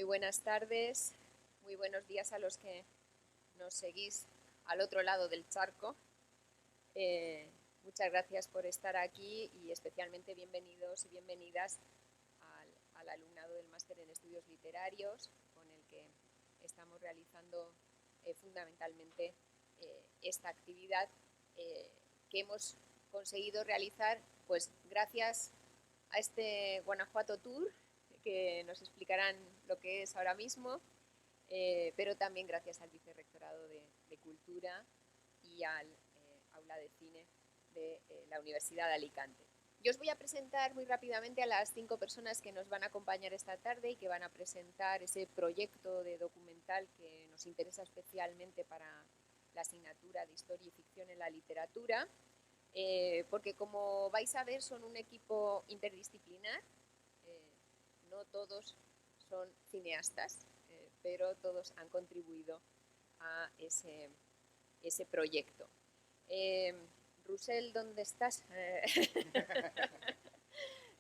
buenas tardes, muy buenos días a los que nos seguís al otro lado del charco. Muchas gracias por estar aquí y especialmente bienvenidos y bienvenidas al alumnado del Máster en Estudios Literarios, con el que estamos realizando fundamentalmente esta actividad que hemos conseguido realizar pues gracias a este Guanajuato Tour, que nos explicarán lo que es ahora mismo, pero también gracias al Vicerrectorado de Cultura y al Aula de Cine de la Universidad de Alicante. Yo os voy a presentar muy rápidamente a las 5 personas que nos van a acompañar esta tarde y que van a presentar ese proyecto de documental que nos interesa especialmente para la asignatura de Historia y Ficción en la Literatura, porque como vais a ver son un equipo interdisciplinar. No todos son cineastas, pero todos han contribuido a ese proyecto. Rusel, ¿dónde estás?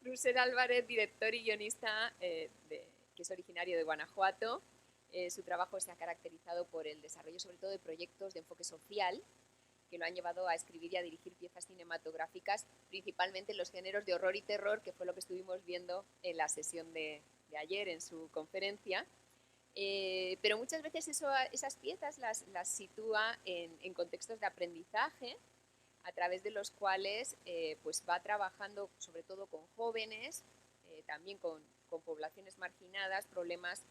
Rusel Álvarez, director y guionista, que es originario de Guanajuato. Su trabajo se ha caracterizado por el desarrollo sobre todo de proyectos de enfoque social que lo han llevado a escribir y a dirigir piezas cinematográficas, principalmente en los géneros de horror y terror, que fue lo que estuvimos viendo en la sesión de ayer en su conferencia. Pero muchas veces esas piezas las sitúa en contextos de aprendizaje, a través de los cuales pues va trabajando sobre todo con jóvenes, también con poblaciones marginadas, problemas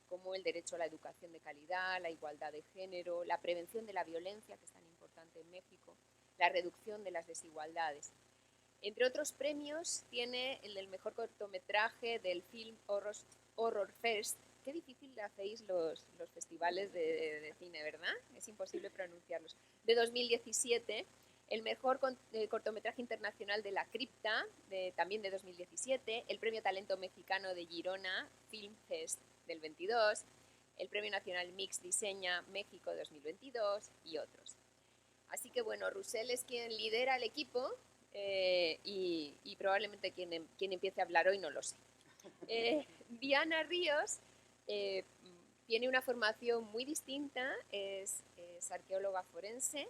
como el derecho a la educación de calidad, la igualdad de género, la prevención de la violencia, que es tan importante en México, la reducción de las desigualdades. Entre otros premios tiene el del mejor cortometraje del Film Horror Fest. Qué difícil hacéis los festivales de cine, ¿verdad? Es imposible pronunciarlos. De 2017, el mejor cortometraje internacional de La Cripta, también de 2017, el Premio Talento Mexicano de Girona Film Fest del 22, el Premio Nacional Mix Diseña México 2022 y otros. Así que bueno, Rusel es quien lidera el equipo y probablemente quien empiece a hablar hoy no lo sé. Diana Ríos tiene una formación muy distinta, es arqueóloga forense,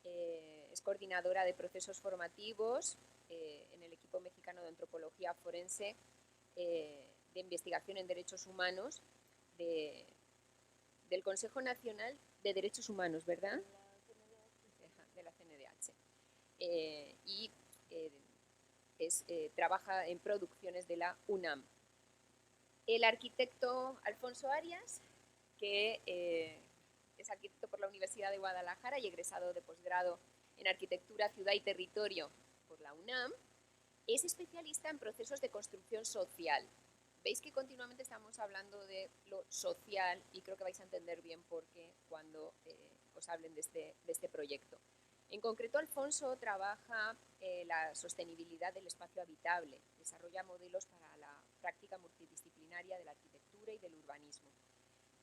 es coordinadora de procesos formativos en el equipo mexicano de antropología forense, de investigación en derechos humanos del Consejo Nacional de Derechos Humanos, ¿verdad? De la CNDH. Y trabaja en producciones de la UNAM. El arquitecto Alfonso Arias, que es arquitecto por la Universidad de Guadalajara y egresado de posgrado en Arquitectura, Ciudad y Territorio por la UNAM, es especialista en procesos de construcción social. Veis que continuamente estamos hablando de lo social y creo que vais a entender bien por qué cuando os hablen de este proyecto. En concreto, Alfonso trabaja la sostenibilidad del espacio habitable, desarrolla modelos para la práctica multidisciplinaria de la arquitectura y del urbanismo.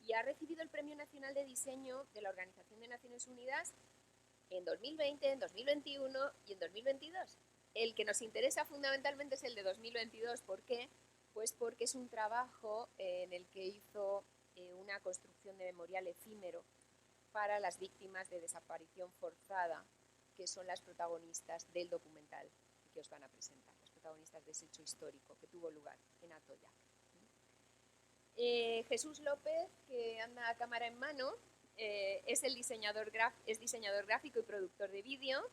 Y ha recibido el Premio Nacional de Diseño de la Organización de Naciones Unidas en 2020, en 2021 y en 2022. El que nos interesa fundamentalmente es el de 2022. ¿Por qué? Pues porque es un trabajo en el que hizo una construcción de memorial efímero para las víctimas de desaparición forzada, que son las protagonistas del documental que os van a presentar, las protagonistas de ese hecho histórico que tuvo lugar en Atoyac. Jesús López, que anda a cámara en mano, es diseñador gráfico y productor de vídeo.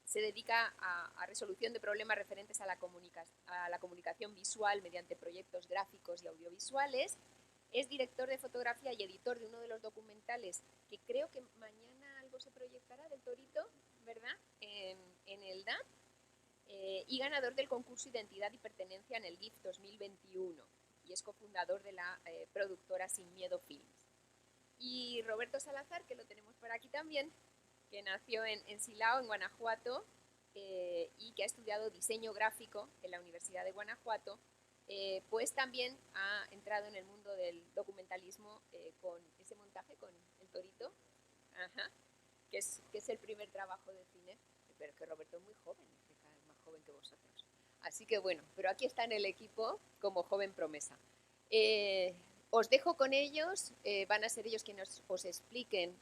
Se dedica a resolución de problemas referentes a la comunicación visual mediante proyectos gráficos y audiovisuales. Es director de fotografía y editor de uno de los documentales que creo que mañana algo se proyectará del Torito, ¿verdad? En el DAP. Y ganador del concurso Identidad y Pertenencia en el GIF 2021. Y es cofundador de la productora Sin Miedo Films. Y Roberto Salazar, que lo tenemos por aquí también, que nació en Silao, en Guanajuato, y que ha estudiado diseño gráfico en la Universidad de Guanajuato, pues también ha entrado en el mundo del documentalismo con ese montaje con el Torito, que es el primer trabajo de cine, pero que Roberto es muy joven, es cada vez más joven que vosotros. Así que bueno, pero aquí está en el equipo como joven promesa. Eh, Os dejo con ellos, van a ser ellos quienes os expliquen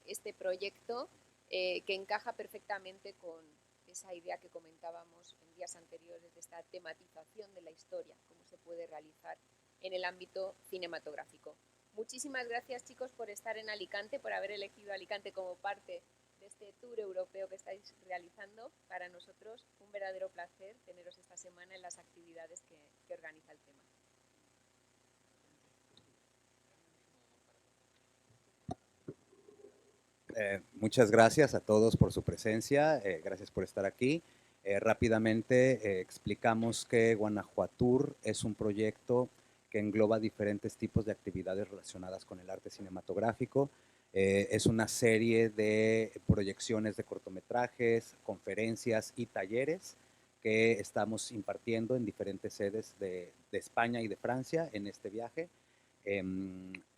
este proyecto que encaja perfectamente con esa idea que comentábamos en días anteriores de esta tematización de la historia, cómo se puede realizar en el ámbito cinematográfico. Muchísimas gracias, chicos, por estar en Alicante, por haber elegido Alicante como parte de este tour europeo que estáis realizando. Para nosotros un verdadero placer teneros esta semana en las actividades que organiza el tema. Muchas gracias a todos por su presencia, gracias por estar aquí. Rápidamente explicamos que Guanajuatur es un proyecto que engloba diferentes tipos de actividades relacionadas con el arte cinematográfico. Es una serie de proyecciones de cortometrajes, conferencias y talleres que estamos impartiendo en diferentes sedes de España y de Francia en este viaje.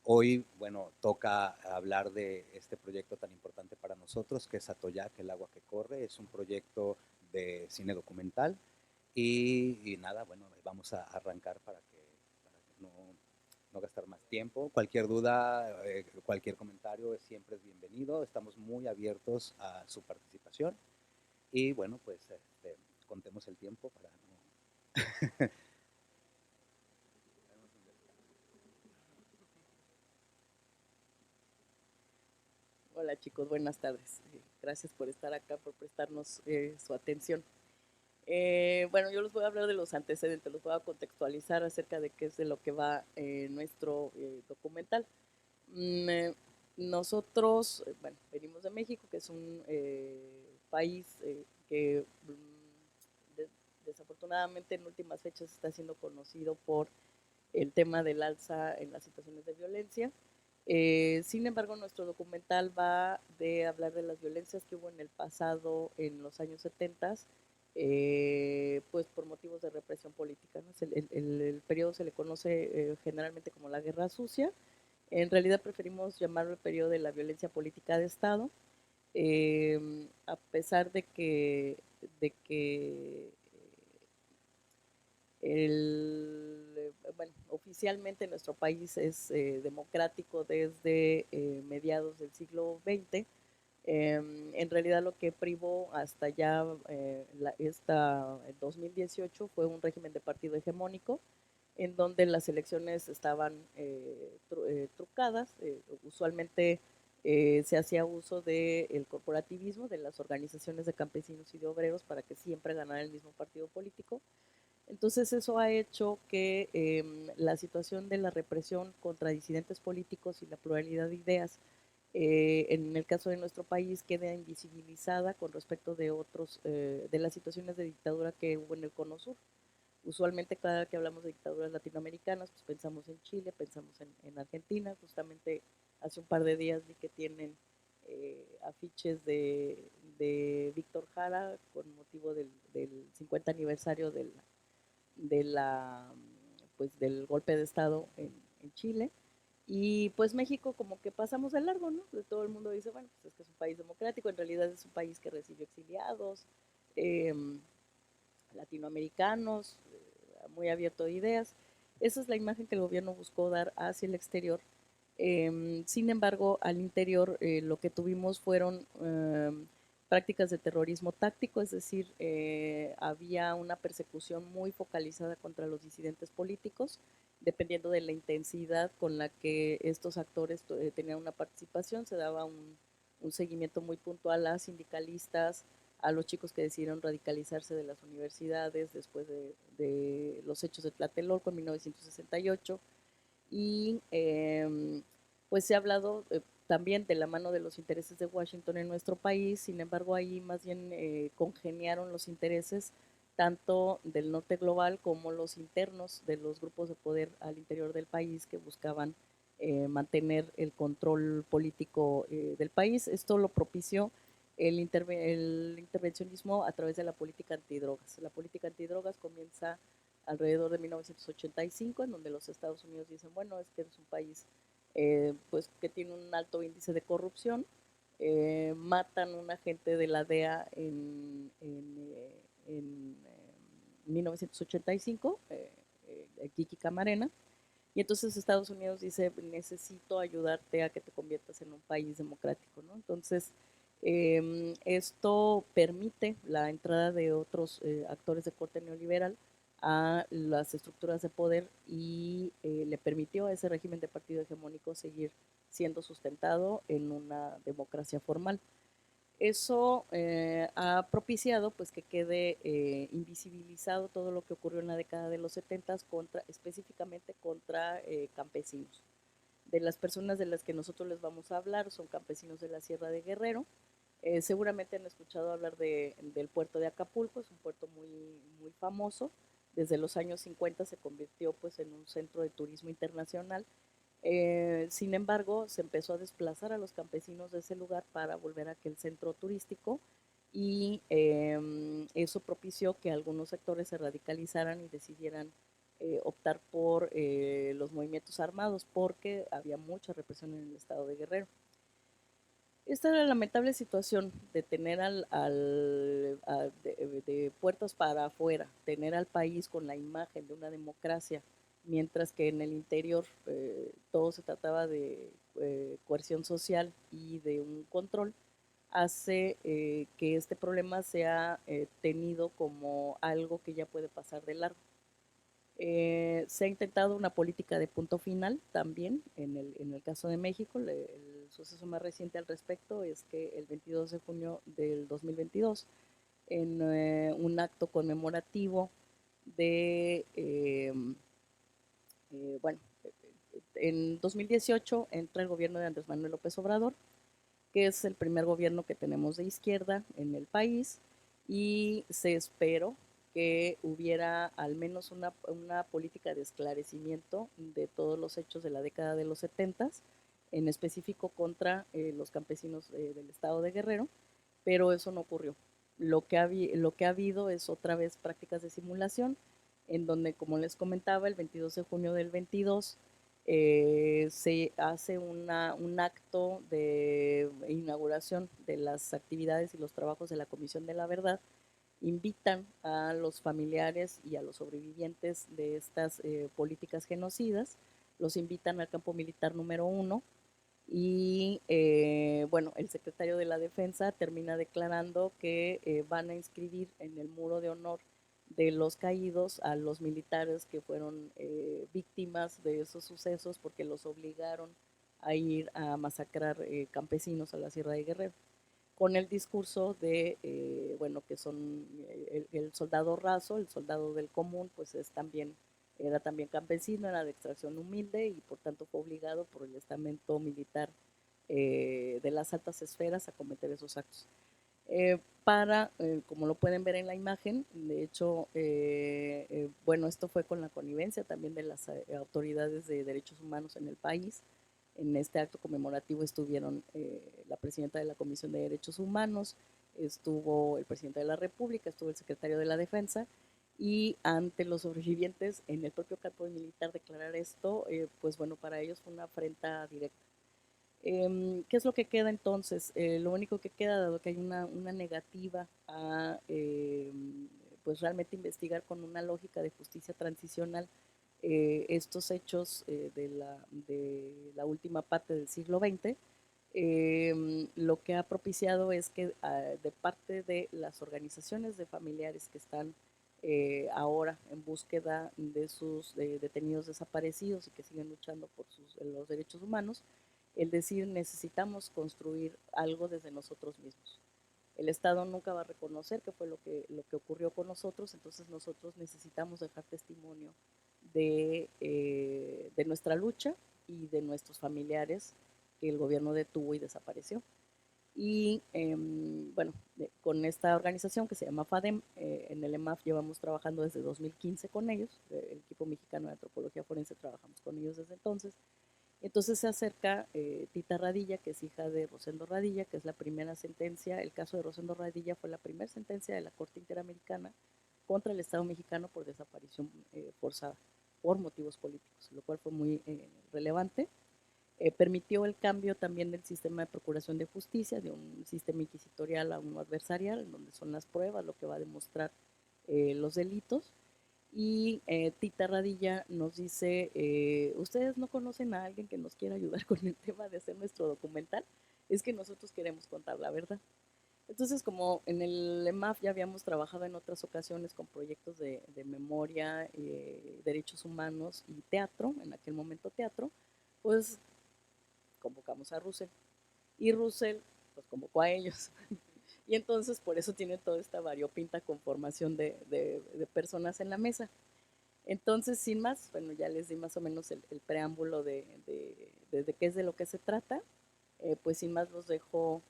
Hoy, bueno, toca hablar de este proyecto tan importante para nosotros, que es Atoyac, el agua que corre. Es un proyecto de cine documental y nada, bueno, vamos a arrancar para que no gastar más tiempo. Cualquier duda, cualquier comentario siempre es bienvenido. Estamos muy abiertos a su participación y bueno, pues contemos el tiempo para no... Hola chicos, buenas tardes. Gracias por estar acá, por prestarnos su atención. Bueno, yo les voy a hablar de los antecedentes, los voy a contextualizar acerca de qué es de lo que va nuestro documental. Nosotros, bueno, venimos de México, que es un país que de, desafortunadamente en últimas fechas está siendo conocido por el tema del alza en las situaciones de violencia. Sin embargo, nuestro documental va de hablar de las violencias que hubo en el pasado, en los años 70, pues por motivos de represión política, ¿no? El periodo se le conoce generalmente como la Guerra Sucia. En realidad preferimos llamarlo el periodo de la violencia política de Estado, a pesar de que bueno, oficialmente nuestro país es democrático desde mediados del siglo XX. En realidad lo que privó hasta ya esta 2018 fue un régimen de partido hegemónico en donde las elecciones estaban trucadas. Usualmente se hacía uso del corporativismo, de las organizaciones de campesinos y de obreros para que siempre ganara el mismo partido político. Entonces eso ha hecho que la situación de la represión contra disidentes políticos y la pluralidad de ideas en el caso de nuestro país queda invisibilizada con respecto de otros de las situaciones de dictadura que hubo en el Cono Sur. Usualmente cada que hablamos de dictaduras latinoamericanas, pues pensamos en Chile, pensamos en Argentina. Justamente hace un par de días vi que tienen afiches de Víctor Jara con motivo del 50 aniversario de la, pues, del golpe de Estado en Chile. Y pues México como que pasamos de largo, ¿no? De todo el mundo dice, bueno, pues es que es un país democrático, en realidad es un país que recibió exiliados, eh, latinoamericanos, muy abierto de ideas. Esa es la imagen que el gobierno buscó dar hacia el exterior. Sin embargo, al interior lo que tuvimos fueron prácticas de terrorismo táctico, es decir, había una persecución muy focalizada contra los disidentes políticos, dependiendo de la intensidad con la que estos actores tenían una participación, se daba un seguimiento muy puntual a sindicalistas, a los chicos que decidieron radicalizarse de las universidades después de los hechos de Tlatelolco en 1968. Y pues se ha hablado también de la mano de los intereses de Washington en nuestro país. Sin embargo, ahí más bien congeniaron los intereses tanto del norte global como los internos de los grupos de poder al interior del país que buscaban mantener el control político del país. Esto lo propició el intervencionismo a través de la política antidrogas. La política antidrogas comienza alrededor de 1985, en donde los Estados Unidos dicen, bueno, es que es un país pues que tiene un alto índice de corrupción. Matan un agente de la DEA en 1985, Kiki Camarena, Y entonces Estados Unidos dice, necesito ayudarte a que te conviertas en un país democrático, ¿no? Entonces, esto permite la entrada de otros actores de corte neoliberal a las estructuras de poder y le permitió a ese régimen de partido hegemónico seguir siendo sustentado en una democracia formal. Eso ha propiciado pues que quede invisibilizado todo lo que ocurrió en la década de los 70 contra, específicamente contra campesinos. De las personas de las que nosotros les vamos a hablar son campesinos de la Sierra de Guerrero. Seguramente han escuchado hablar del puerto de Acapulco, es un puerto muy famoso. Desde los años 50 se convirtió pues en un centro de turismo internacional. Sin embargo, se empezó a desplazar a los campesinos de ese lugar para volver a aquel centro turístico y eso propició que algunos sectores se radicalizaran y decidieran optar por los movimientos armados porque había mucha represión en el estado de Guerrero. Esta era la lamentable situación de tener de puertas para afuera, tener al país con la imagen de una democracia, mientras que en el interior todo se trataba de coerción social y de un control, hace que este problema sea tenido como algo que ya puede pasar de largo. Se ha intentado una política de punto final también en el caso de México. El suceso más reciente al respecto es que el 22 de junio del 2022, en un acto conmemorativo de, bueno, en 2018 entra el gobierno de Andrés Manuel López Obrador, que es el primer gobierno que tenemos de izquierda en el país, y se esperó que hubiera al menos una política de esclarecimiento de todos los hechos de la década de los 70, en específico contra los campesinos del estado de Guerrero, pero eso no ocurrió. Lo que ha habido es otra vez prácticas de simulación, en donde, como les comentaba, el 22 de junio del 22 se hace un acto de inauguración de las actividades y los trabajos de la Comisión de la Verdad. Invitan a los familiares y a los sobrevivientes de estas políticas genocidas, los invitan al campo militar número 1 y bueno, el secretario de la Defensa termina declarando que van a inscribir en el muro de honor de los caídos a los militares que fueron víctimas de esos sucesos porque los obligaron a ir a masacrar campesinos a la Sierra de Guerrero, con el discurso de, bueno, que son el soldado raso, el soldado del común, pues era también campesino, era de extracción humilde y por tanto fue obligado por el estamento militar de las altas esferas a cometer esos actos. Como lo pueden ver en la imagen, de hecho, bueno, esto fue con la connivencia también de las autoridades de derechos humanos en el país. En este acto conmemorativo estuvieron la presidenta de la Comisión de Derechos Humanos, estuvo el presidente de la República, estuvo el secretario de la Defensa, y ante los sobrevivientes en el propio campo militar declarar esto, pues bueno, para ellos fue una afrenta directa. ¿Qué es lo que queda entonces? Lo único que queda, dado que hay una negativa a pues realmente investigar con una lógica de justicia transicional estos hechos de la última parte del siglo XX, lo que ha propiciado es que de parte de las organizaciones de familiares que están ahora en búsqueda de sus detenidos desaparecidos y que siguen luchando por los derechos humanos, el decir necesitamos construir algo desde nosotros mismos. El Estado nunca va a reconocer qué fue lo que ocurrió con nosotros, entonces nosotros necesitamos dejar testimonio de nuestra lucha y de nuestros familiares que el gobierno detuvo y desapareció. Y bueno, con esta organización que se llama FADEM, en el EMAF llevamos trabajando desde 2015 con ellos, el equipo mexicano de antropología forense trabajamos con ellos desde entonces. Entonces se acerca Tita Radilla, que es hija de Rosendo Radilla, que es la primera sentencia. El caso de Rosendo Radilla fue la primera sentencia de la Corte Interamericana contra el Estado mexicano por desaparición forzada por motivos políticos, lo cual fue muy relevante. Permitió el cambio también del sistema de procuración de justicia, de un sistema inquisitorial a uno adversarial, donde son las pruebas lo que va a demostrar los delitos. Y Tita Radilla nos dice, ¿ustedes no conocen a alguien que nos quiera ayudar con el tema de hacer nuestro documental? Es que nosotros queremos contar la verdad. Entonces, como en el EMAF ya habíamos trabajado en otras ocasiones con proyectos de memoria, derechos humanos y teatro, en aquel momento teatro, pues convocamos a Russell. Y Russell pues convocó a ellos. Y entonces por eso tiene toda esta variopinta conformación de personas en la mesa. Entonces, sin más, bueno, ya les di más o menos el preámbulo de qué es de lo que se trata. Pues sin más los dejo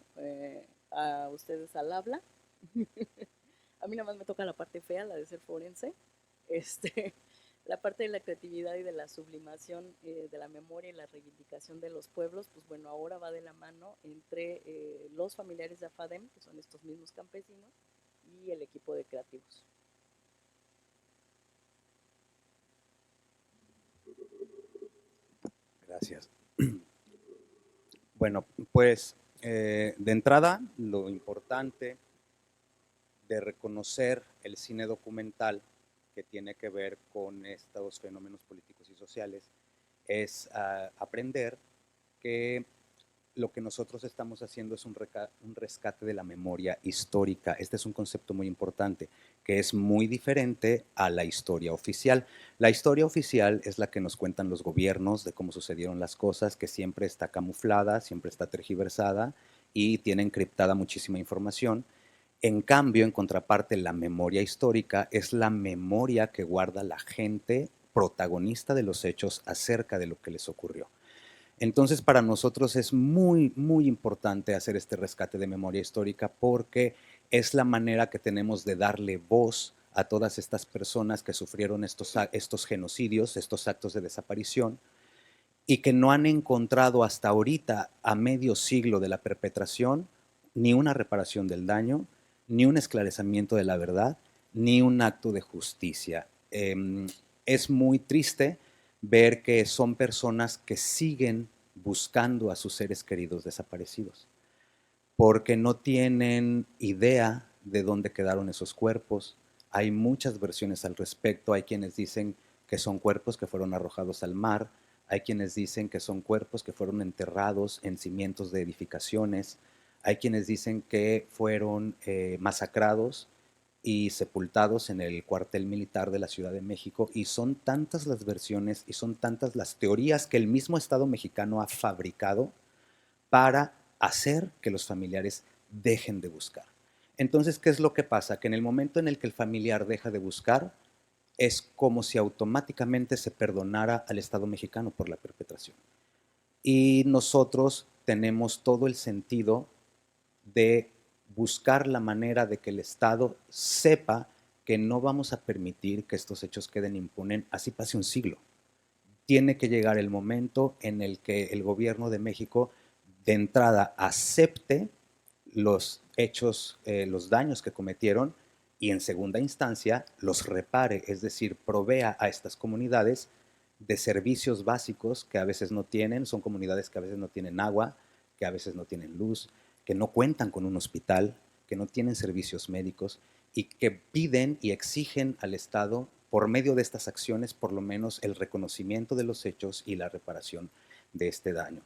a ustedes al habla. A mí nada más me toca la parte fea, la de ser forense. Este, la parte de la creatividad y de la sublimación de la memoria y la reivindicación de los pueblos, pues bueno, ahora va de la mano entre los familiares de AFADEM, que son estos mismos campesinos, y el equipo de creativos. Gracias. Bueno, pues de entrada, lo importante de reconocer el cine documental que tiene que ver con estos fenómenos políticos y sociales es aprender que lo que nosotros estamos haciendo es un rescate de la memoria histórica. Este es un concepto muy importante, que es muy diferente a la historia oficial. La historia oficial es la que nos cuentan los gobiernos de cómo sucedieron las cosas, que siempre está camuflada, siempre está tergiversada y tiene encriptada muchísima información. En cambio, en contraparte, la memoria histórica es la memoria que guarda la gente protagonista de los hechos acerca de lo que les ocurrió. Entonces, para nosotros es muy, muy importante hacer este rescate de memoria histórica porque es la manera que tenemos de darle voz a todas estas personas que sufrieron estos genocidios, estos actos de desaparición, y que no han encontrado hasta ahorita, a medio siglo de la perpetración, ni una reparación del daño, ni un esclarecimiento de la verdad, ni un acto de justicia. Es muy triste ver que son personas que siguen buscando a sus seres queridos desaparecidos, porque no tienen idea de dónde quedaron esos cuerpos. Hay muchas versiones al respecto. Hay quienes dicen que son cuerpos que fueron arrojados al mar, hay quienes dicen que son cuerpos que fueron enterrados en cimientos de edificaciones, hay quienes dicen que fueron masacrados y sepultados en el cuartel militar de la Ciudad de México, y son tantas las versiones y son tantas las teorías que el mismo Estado mexicano ha fabricado para hacer que los familiares dejen de buscar. Entonces, ¿qué es lo que pasa? Que en el momento en el que el familiar deja de buscar, es como si automáticamente se perdonara al Estado mexicano por la perpetración. Y nosotros tenemos todo el sentido de buscar la manera de que el Estado sepa que no vamos a permitir que estos hechos queden impunes, así pase un siglo. Tiene que llegar el momento en el que el gobierno de México de entrada acepte los hechos, los daños que cometieron, y en segunda instancia los repare, es decir, provea a estas comunidades de servicios básicos que a veces no tienen. Son comunidades que a veces no tienen agua, que a veces no tienen luz, que no cuentan con un hospital, que no tienen servicios médicos, y que piden y exigen al Estado, por medio de estas acciones, por lo menos el reconocimiento de los hechos y la reparación de este daño.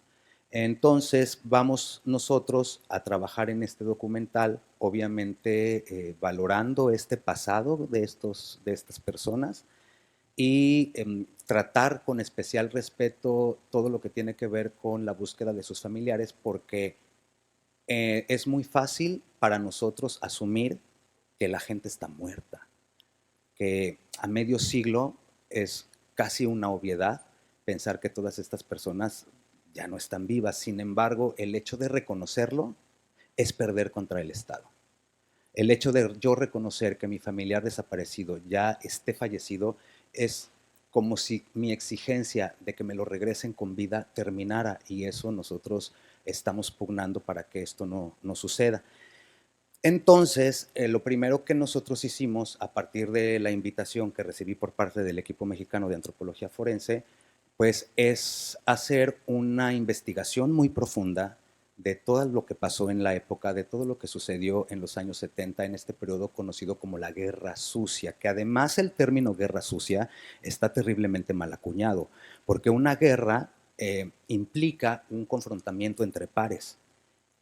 Entonces vamos nosotros a trabajar en este documental, obviamente valorando este pasado de estas personas, y tratar con especial respeto todo lo que tiene que ver con la búsqueda de sus familiares, porque es muy fácil para nosotros asumir que la gente está muerta, que a medio siglo es casi una obviedad pensar que todas estas personas ya no están vivas. Sin embargo, el hecho de reconocerlo es perder contra el Estado. El hecho de yo reconocer que mi familiar desaparecido ya esté fallecido es como si mi exigencia de que me lo regresen con vida terminara, y eso nosotros estamos pugnando para que esto no suceda. Entonces, lo primero que nosotros hicimos a partir de la invitación que recibí por parte del equipo mexicano de antropología forense, pues es hacer una investigación muy profunda de todo lo que pasó en la época, de todo lo que sucedió en los años 70, en este periodo conocido como la Guerra Sucia, que además el término Guerra Sucia está terriblemente mal acuñado, porque una guerra implica un confrontamiento entre pares,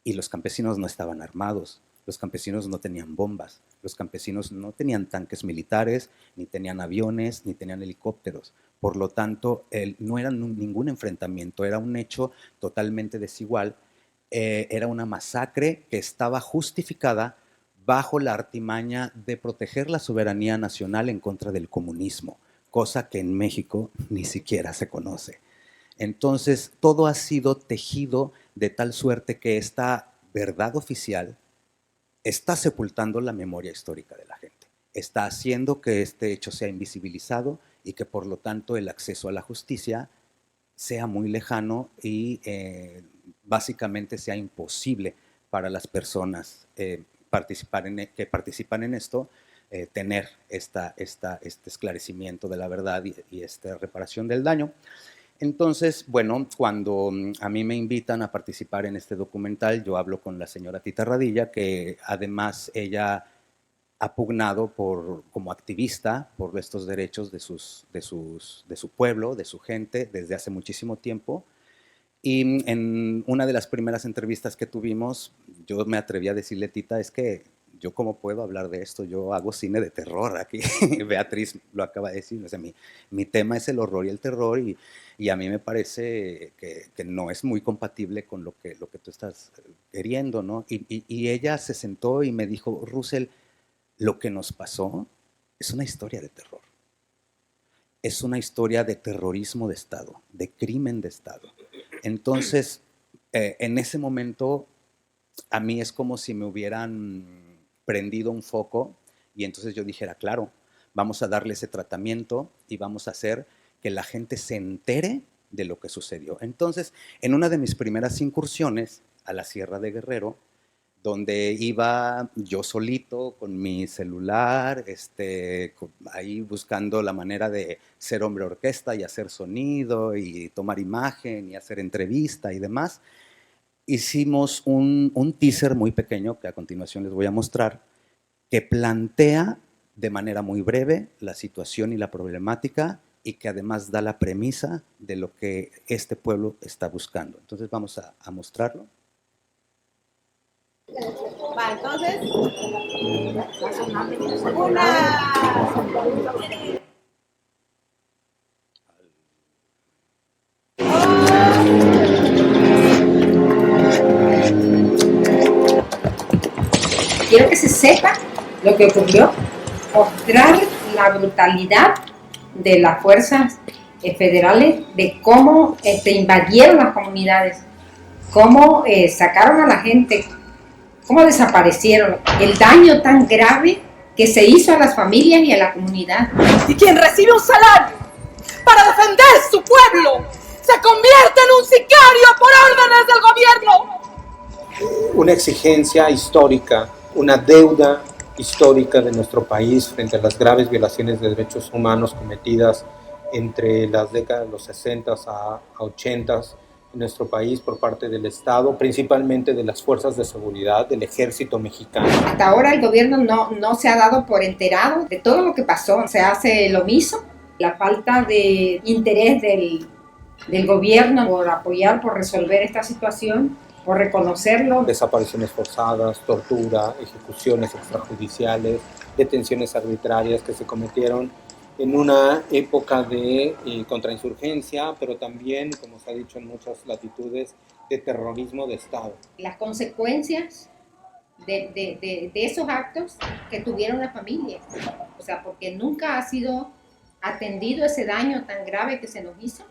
y los campesinos no estaban armados, los campesinos no tenían bombas, los campesinos no tenían tanques militares, ni tenían aviones, ni tenían helicópteros. Por lo tanto, no era ningún enfrentamiento, era un hecho totalmente desigual. Era una masacre que estaba justificada bajo la artimaña de proteger la soberanía nacional en contra del comunismo, cosa que en México ni siquiera se conoce. Entonces, todo ha sido tejido de tal suerte que esta verdad oficial está sepultando la memoria histórica de la gente, está haciendo que este hecho sea invisibilizado y que por lo tanto el acceso a la justicia sea muy lejano y básicamente sea imposible para las personas que participan en esto, tener este esclarecimiento de la verdad y esta reparación del daño. Entonces, bueno, cuando a mí me invitan a participar en este documental, yo hablo con la señora Tita Radilla, que además ella ha pugnado como activista por estos derechos de su pueblo, de su gente, desde hace muchísimo tiempo. Y en una de las primeras entrevistas que tuvimos, yo me atreví a decirle, Tita, es que yo cómo puedo hablar de esto, yo hago cine de terror aquí. Beatriz lo acaba de decir, o sea, mi tema es el horror y el terror y a mí me parece que no es muy compatible con lo que tú estás queriendo, ¿no? Y ella se sentó y me dijo, Russell, lo que nos pasó es una historia de terror. Es una historia de terrorismo de Estado, de crimen de Estado. Entonces, en ese momento, a mí es como si me hubieran prendido un foco y entonces yo dijera, claro, vamos a darle ese tratamiento y vamos a hacer que la gente se entere de lo que sucedió. Entonces, en una de mis primeras incursiones a la Sierra de Guerrero, donde iba yo solito con mi celular, ahí buscando la manera de ser hombre orquesta y hacer sonido y tomar imagen y hacer entrevista y demás. Hicimos un teaser muy pequeño que a continuación les voy a mostrar, que plantea de manera muy breve la situación y la problemática y que además da la premisa de lo que este pueblo está buscando. Entonces vamos a mostrarlo. Va, entonces, Quiero que se sepa lo que ocurrió, mostrar la brutalidad de las fuerzas federales, de cómo invadieron las comunidades, cómo sacaron a la gente, cómo desaparecieron, el daño tan grave que se hizo a las familias y a la comunidad. Y quien recibe un salario para defender su pueblo se convierte en un sicario por órdenes del gobierno. Una exigencia histórica, una deuda histórica de nuestro país frente a las graves violaciones de derechos humanos cometidas entre las décadas de los 60 a 80 en nuestro país por parte del Estado, principalmente de las fuerzas de seguridad, del ejército mexicano. Hasta ahora el gobierno no se ha dado por enterado de todo lo que pasó, se hace lo mismo, la falta de interés del gobierno por apoyar, por resolver esta situación, por reconocerlo. Desapariciones forzadas, tortura, ejecuciones extrajudiciales, detenciones arbitrarias que se cometieron en una época de contrainsurgencia, pero también, como se ha dicho en muchas latitudes, de terrorismo de Estado. Las consecuencias de esos actos que tuvieron las familias, o sea, porque nunca ha sido atendido ese daño tan grave que se nos hizo.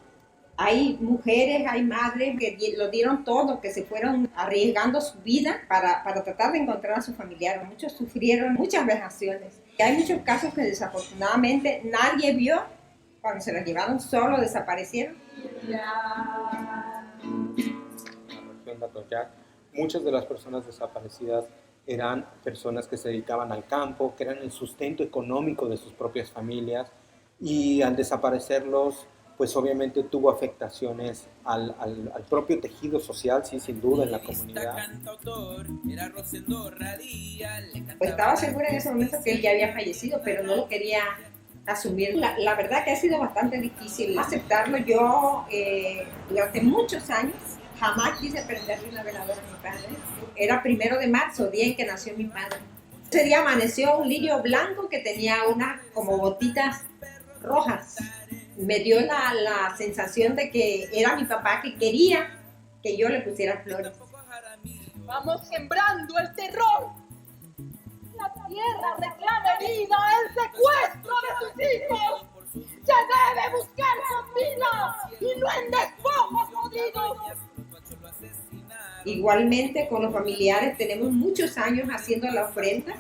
Hay mujeres, hay madres que lo dieron todo, que se fueron arriesgando su vida para tratar de encontrar a su familiar. Muchos sufrieron muchas vejaciones. Y hay muchos casos que desafortunadamente nadie vio cuando se los llevaron solo, desaparecieron. Muchas de las personas desaparecidas eran personas que se dedicaban al campo, que eran el sustento económico de sus propias familias, y al desaparecerlos pues obviamente tuvo afectaciones al propio tejido social, sí, sin duda, en la comunidad. Pues estaba segura en ese momento que él ya había fallecido, pero no lo quería asumir. La verdad que ha sido bastante difícil aceptarlo. Yo durante muchos años jamás quise prenderle una veladora a mi padre. Era 1 de marzo, día en que nació mi padre. Ese día amaneció un lirio blanco que tenía unas como gotitas rojas. Me dio la sensación de que era mi papá que quería que yo le pusiera flores. Vamos sembrando el terror. La tierra reclama vida, el secuestro de sus hijos. Se debe buscar con vida y no en despojos podridos. Igualmente con los familiares tenemos muchos años haciendo la ofrenda.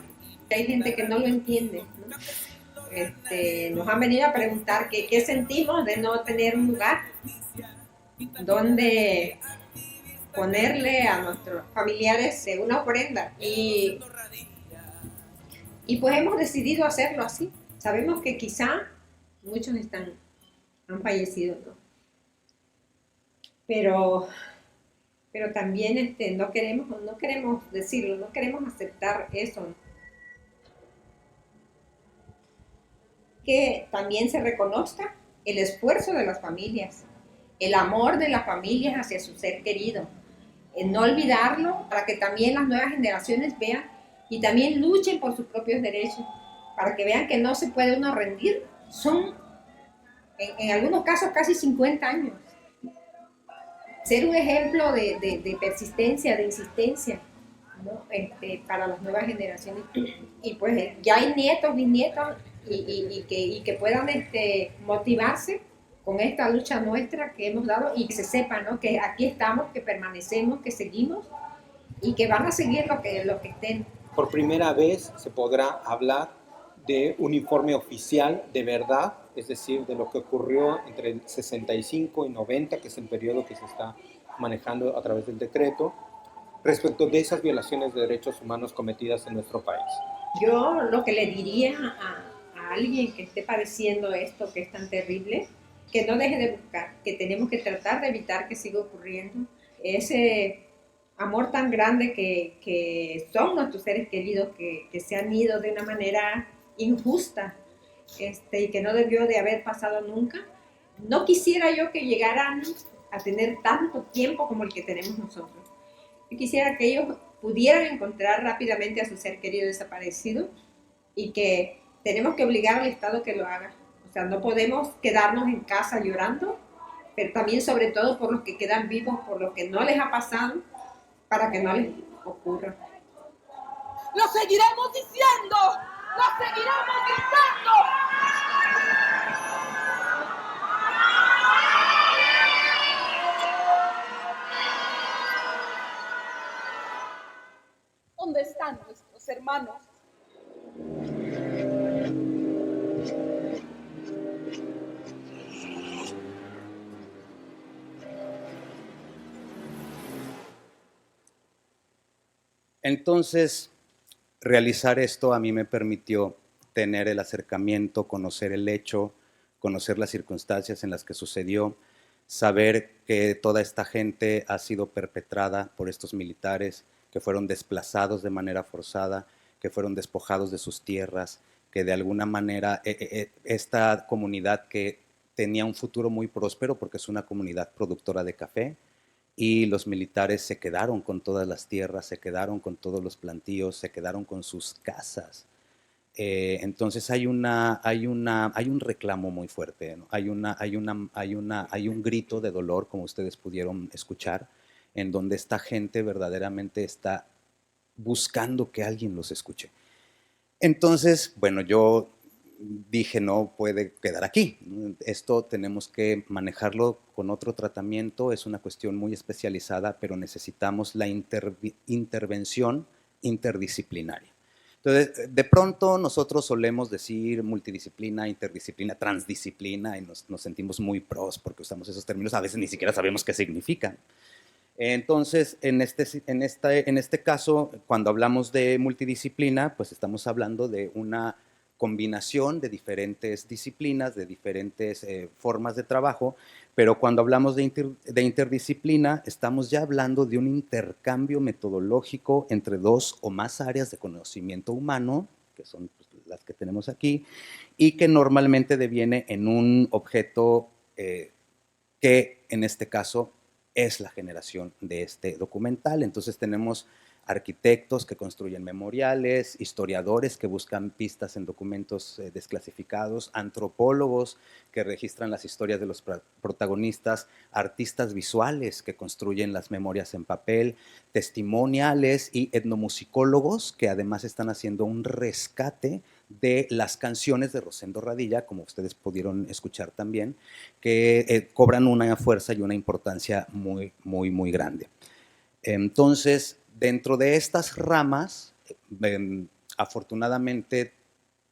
Hay gente que no lo entiende, ¿no? Nos han venido a preguntar qué sentimos de no tener un lugar donde ponerle a nuestros familiares una ofrenda. Y pues hemos decidido hacerlo así. Sabemos que quizá muchos han fallecido, ¿no? Pero también no queremos decirlo, no queremos aceptar eso, ¿no? Que también se reconozca el esfuerzo de las familias, el amor de las familias hacia su ser querido, no olvidarlo para que también las nuevas generaciones vean y también luchen por sus propios derechos, para que vean que no se puede uno rendir. Son, en algunos casos, casi 50 años. Ser un ejemplo de persistencia, de insistencia, ¿no? Para las nuevas generaciones. Y pues ya hay nietos, bisnietos, y que puedan motivarse con esta lucha nuestra que hemos dado y que se sepa, ¿no? Que aquí estamos, que permanecemos, que seguimos y que van a seguir lo que estén. Por primera vez se podrá hablar de un informe oficial de verdad, es decir, de lo que ocurrió entre el 65 y 90, que es el periodo que se está manejando a través del decreto, respecto de esas violaciones de derechos humanos cometidas en nuestro país. Yo lo que le diría a alguien que esté padeciendo esto que es tan terrible, que no deje de buscar, que tenemos que tratar de evitar que siga ocurriendo. Ese amor tan grande que son nuestros seres queridos, que se han ido de una manera injusta, y que no debió de haber pasado nunca. No quisiera yo que llegaran a tener tanto tiempo como el que tenemos nosotros. Yo quisiera que ellos pudieran encontrar rápidamente a su ser querido desaparecido y que tenemos que obligar al Estado que lo haga. O sea, no podemos quedarnos en casa llorando, pero también sobre todo por los que quedan vivos, por lo que no les ha pasado, para que no les ocurra. ¡Lo seguiremos diciendo! ¡Lo seguiremos gritando! ¿Dónde están nuestros hermanos? Entonces, realizar esto a mí me permitió tener el acercamiento, conocer el hecho, conocer las circunstancias en las que sucedió, saber que toda esta gente ha sido perpetrada por estos militares, que fueron desplazados de manera forzada, que fueron despojados de sus tierras, que de alguna manera esta comunidad que tenía un futuro muy próspero porque es una comunidad productora de café, y los militares se quedaron con todas las tierras, se quedaron con todos los plantíos, se quedaron con sus casas. Entonces hay un reclamo muy fuerte, ¿no? Hay un grito de dolor, como ustedes pudieron escuchar, en donde esta gente verdaderamente está buscando que alguien los escuche. Entonces, bueno, yo dije, no puede quedar aquí. Esto tenemos que manejarlo con otro tratamiento, es una cuestión muy especializada, pero necesitamos la intervención interdisciplinaria. Entonces, de pronto nosotros solemos decir multidisciplina, interdisciplina, transdisciplina, y nos sentimos muy pros porque usamos esos términos, a veces ni siquiera sabemos qué significan. Entonces, en este caso, cuando hablamos de multidisciplina, pues estamos hablando de una combinación de diferentes disciplinas, de diferentes formas de trabajo, pero cuando hablamos de interdisciplina, estamos ya hablando de un intercambio metodológico entre dos o más áreas de conocimiento humano, que son pues, las que tenemos aquí, y que normalmente deviene en un objeto que en este caso es la generación de este documental. Entonces tenemos arquitectos que construyen memoriales, historiadores que buscan pistas en documentos desclasificados, antropólogos que registran las historias de los protagonistas, artistas visuales que construyen las memorias en papel, testimoniales y etnomusicólogos que además están haciendo un rescate de las canciones de Rosendo Radilla, como ustedes pudieron escuchar también, que cobran una fuerza y una importancia muy, muy, muy grande. Entonces, dentro de estas ramas, afortunadamente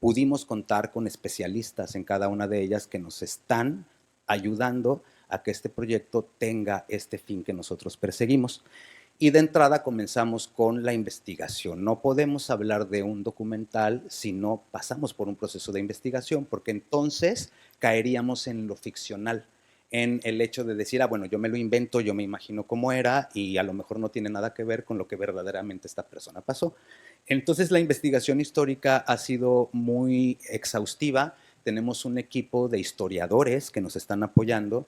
pudimos contar con especialistas en cada una de ellas que nos están ayudando a que este proyecto tenga este fin que nosotros perseguimos. Y de entrada comenzamos con la investigación. No podemos hablar de un documental si no pasamos por un proceso de investigación, porque entonces caeríamos en lo ficcional, en el hecho de decir, bueno, yo me lo invento, yo me imagino cómo era y a lo mejor no tiene nada que ver con lo que verdaderamente esta persona pasó. Entonces la investigación histórica ha sido muy exhaustiva. Tenemos un equipo de historiadores que nos están apoyando,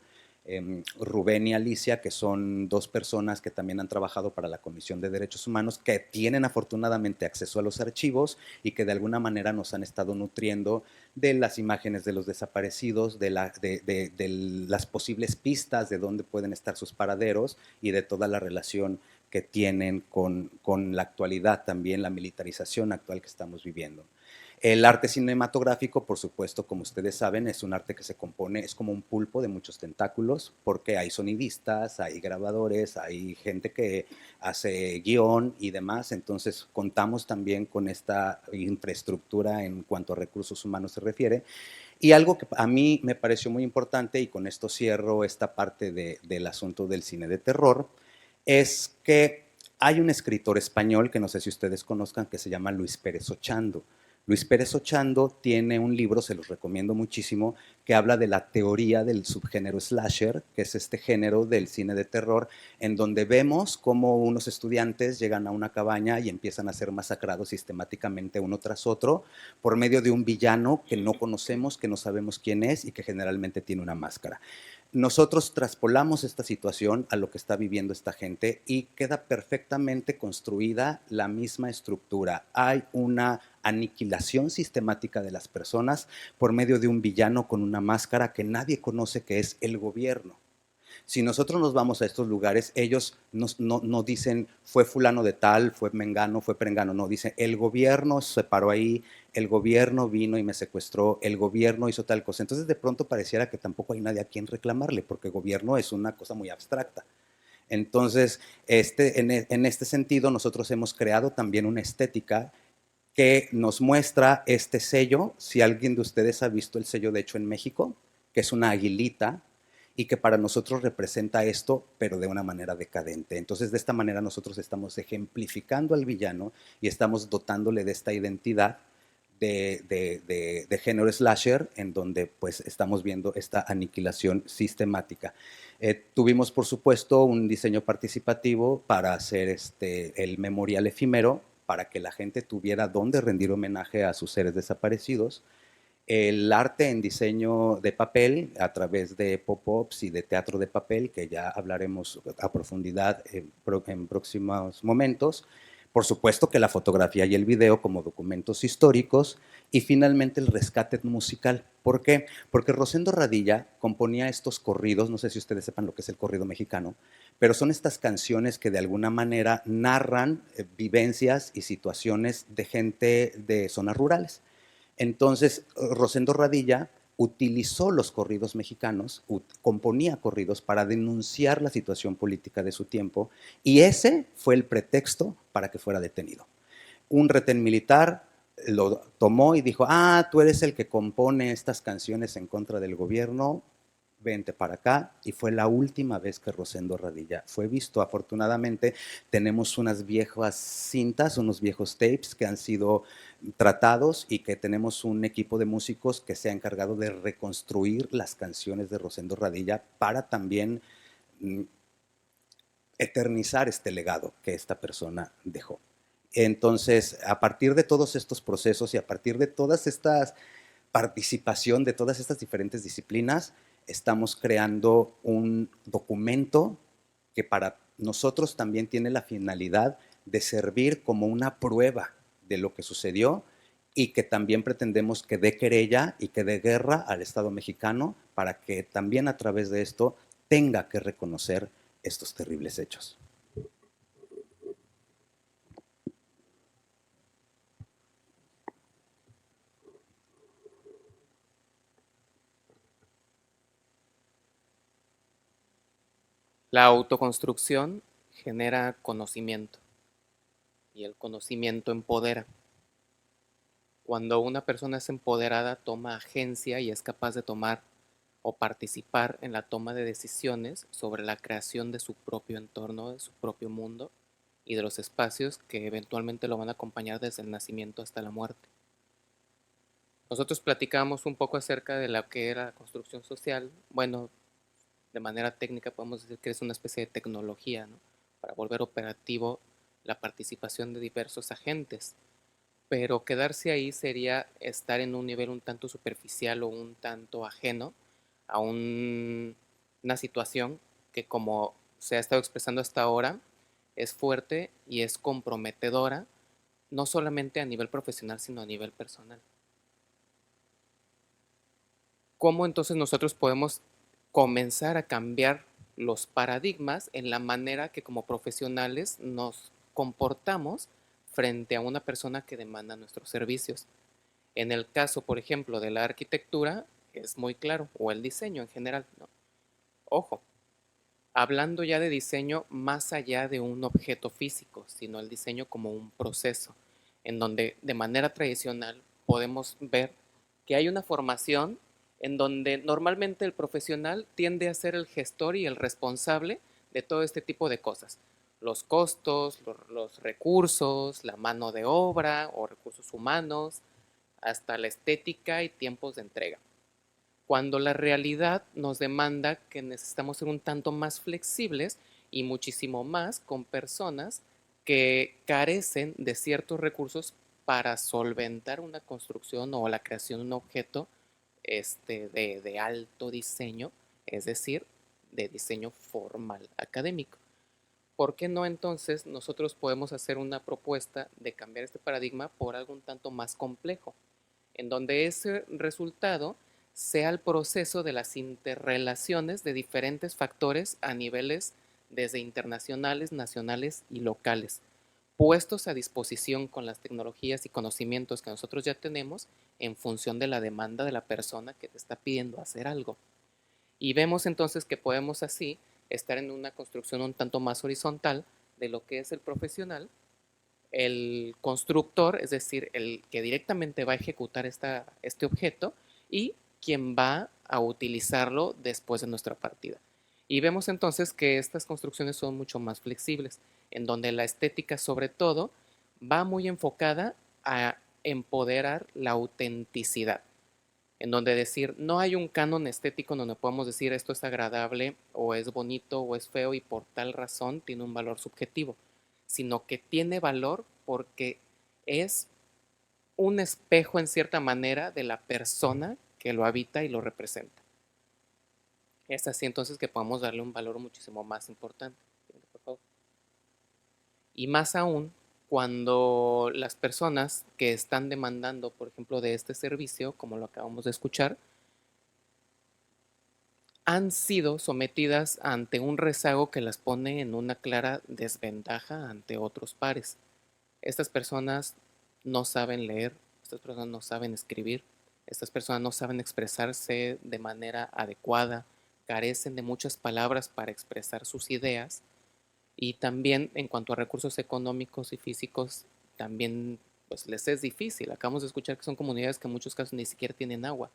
Rubén y Alicia, que son dos personas que también han trabajado para la Comisión de Derechos Humanos, que tienen afortunadamente acceso a los archivos y que de alguna manera nos han estado nutriendo de las imágenes de los desaparecidos, de las posibles pistas de dónde pueden estar sus paraderos y de toda la relación que tienen con la actualidad también, la militarización actual que estamos viviendo. El arte cinematográfico, por supuesto, como ustedes saben, es un arte que se compone, es como un pulpo de muchos tentáculos, porque hay sonidistas, hay grabadores, hay gente que hace guión y demás, entonces contamos también con esta infraestructura en cuanto a recursos humanos se refiere. Y algo que a mí me pareció muy importante, y con esto cierro esta parte del asunto del cine de terror, es que hay un escritor español, que no sé si ustedes conozcan, que se llama Luis Pérez Ochando. Luis Pérez Ochando tiene un libro, se los recomiendo muchísimo, que habla de la teoría del subgénero slasher, que es este género del cine de terror, en donde vemos cómo unos estudiantes llegan a una cabaña y empiezan a ser masacrados sistemáticamente uno tras otro por medio de un villano que no conocemos, que no sabemos quién es y que generalmente tiene una máscara. Nosotros traspolamos esta situación a lo que está viviendo esta gente y queda perfectamente construida la misma estructura. Hay una aniquilación sistemática de las personas por medio de un villano con una máscara que nadie conoce, que es el gobierno. Si nosotros nos vamos a estos lugares, ellos no dicen fue fulano de tal, fue mengano, fue perengano, no, dicen el gobierno se paró ahí, el gobierno vino y me secuestró, el gobierno hizo tal cosa. Entonces de pronto pareciera que tampoco hay nadie a quien reclamarle, porque gobierno es una cosa muy abstracta. Entonces, en este sentido, nosotros hemos creado también una estética que nos muestra este sello. Si alguien de ustedes ha visto el sello de hecho en México, que es una aguilita, y que para nosotros representa esto, pero de una manera decadente. Entonces, de esta manera nosotros estamos ejemplificando al villano y estamos dotándole de esta identidad de género slasher, en donde pues estamos viendo esta aniquilación sistemática. Tuvimos, por supuesto, un diseño participativo para hacer el memorial efímero, para que la gente tuviera dónde rendir homenaje a sus seres desaparecidos. El arte en diseño de papel a través de pop-ups y de teatro de papel, que ya hablaremos a profundidad en próximos momentos. Por supuesto que la fotografía y el video como documentos históricos, y finalmente el rescate musical. ¿Por qué? Porque Rosendo Radilla componía estos corridos, no sé si ustedes sepan lo que es el corrido mexicano, pero son estas canciones que de alguna manera narran vivencias y situaciones de gente de zonas rurales. Entonces, Rosendo Radilla utilizó los corridos mexicanos, componía corridos para denunciar la situación política de su tiempo, y ese fue el pretexto para que fuera detenido. Un retén militar lo tomó y dijo, tú eres el que compone estas canciones en contra del gobierno, vente para acá, y fue la última vez que Rosendo Radilla fue visto. Afortunadamente tenemos unas viejas cintas, unos viejos tapes que han sido tratados y que tenemos un equipo de músicos que se ha encargado de reconstruir las canciones de Rosendo Radilla para también eternizar este legado que esta persona dejó. Entonces, a partir de todos estos procesos y a partir de todas estas participación de todas estas diferentes disciplinas, estamos creando un documento que para nosotros también tiene la finalidad de servir como una prueba de lo que sucedió y que también pretendemos que dé querella y que dé guerra al Estado mexicano para que también a través de esto tenga que reconocer estos terribles hechos. La autoconstrucción genera conocimiento y el conocimiento empodera. Cuando una persona es empoderada, toma agencia y es capaz de tomar o participar en la toma de decisiones sobre la creación de su propio entorno, de su propio mundo y de los espacios que eventualmente lo van a acompañar desde el nacimiento hasta la muerte. Nosotros platicamos un poco acerca de lo que era la construcción social. Bueno, de manera técnica podemos decir que es una especie de tecnología, ¿no?, para volver operativo la participación de diversos agentes. Pero quedarse ahí sería estar en un nivel un tanto superficial o un tanto ajeno a una situación que, como se ha estado expresando hasta ahora, es fuerte y es comprometedora, no solamente a nivel profesional, sino a nivel personal. ¿Cómo entonces nosotros podemos comenzar a cambiar los paradigmas en la manera que como profesionales nos comportamos frente a una persona que demanda nuestros servicios? En el caso, por ejemplo, de la arquitectura, es muy claro, o el diseño en general, ¿no? Ojo, hablando ya de diseño más allá de un objeto físico, sino el diseño como un proceso, en donde de manera tradicional podemos ver que hay una formación en donde normalmente el profesional tiende a ser el gestor y el responsable de todo este tipo de cosas. Los costos, los recursos, la mano de obra o recursos humanos, hasta la estética y tiempos de entrega. Cuando la realidad nos demanda que necesitamos ser un tanto más flexibles y muchísimo más con personas que carecen de ciertos recursos para solventar una construcción o la creación de un objeto de alto diseño, es decir, de diseño formal académico. ¿Por qué no entonces nosotros podemos hacer una propuesta de cambiar este paradigma por algo un tanto más complejo, en donde ese resultado sea el proceso de las interrelaciones de diferentes factores a niveles desde internacionales, nacionales y locales, puestos a disposición con las tecnologías y conocimientos que nosotros ya tenemos en función de la demanda de la persona que te está pidiendo hacer algo. Y vemos entonces que podemos así estar en una construcción un tanto más horizontal de lo que es el profesional, el constructor, es decir, el que directamente va a ejecutar este objeto, y quien va a utilizarlo después de nuestra partida. Y vemos entonces que estas construcciones son mucho más flexibles, en donde la estética sobre todo va muy enfocada a empoderar la autenticidad, en donde decir, no hay un canon estético donde podamos decir esto es agradable o es bonito o es feo y por tal razón tiene un valor subjetivo, sino que tiene valor porque es un espejo en cierta manera de la persona que lo habita y lo representa. Es así entonces que podemos darle un valor muchísimo más importante. Por favor. Y más aún cuando las personas que están demandando, por ejemplo, de este servicio, como lo acabamos de escuchar, han sido sometidas ante un rezago que las pone en una clara desventaja ante otros pares. Estas personas no saben leer, estas personas no saben escribir, estas personas no saben expresarse de manera adecuada, carecen de muchas palabras para expresar sus ideas, y también en cuanto a recursos económicos y físicos también pues les es difícil. Acabamos de escuchar que son comunidades que en muchos casos ni siquiera tienen agua,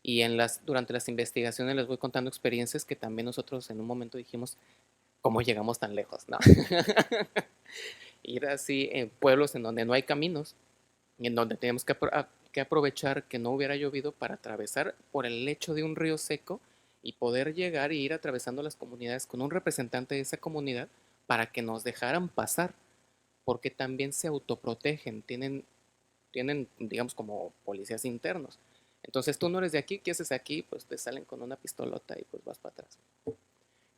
Y durante las investigaciones les voy contando experiencias que también nosotros en un momento dijimos, ¿cómo llegamos tan lejos? ¿No? Ir así en pueblos en donde no hay caminos, en donde tenemos que aprovechar que no hubiera llovido para atravesar por el lecho de un río seco y poder llegar e ir atravesando las comunidades con un representante de esa comunidad para que nos dejaran pasar, porque también se autoprotegen, tienen, digamos, como policías internos. Entonces tú no eres de aquí, ¿qué haces aquí? Pues te salen con una pistolota y pues vas para atrás.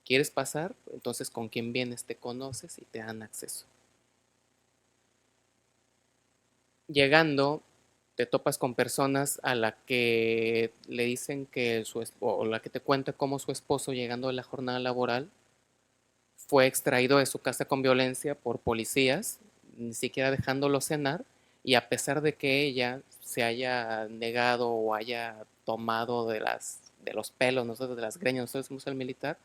¿Quieres pasar? Entonces con quién vienes te conoces y te dan acceso. Llegando, te topas con personas a la que le dicen que o la que te cuenta cómo su esposo, llegando a la jornada laboral, fue extraído de su casa con violencia por policías, ni siquiera dejándolo cenar, y a pesar de que ella se haya negado o haya tomado de los pelos, nosotros de las greñas, nosotros somos el militar,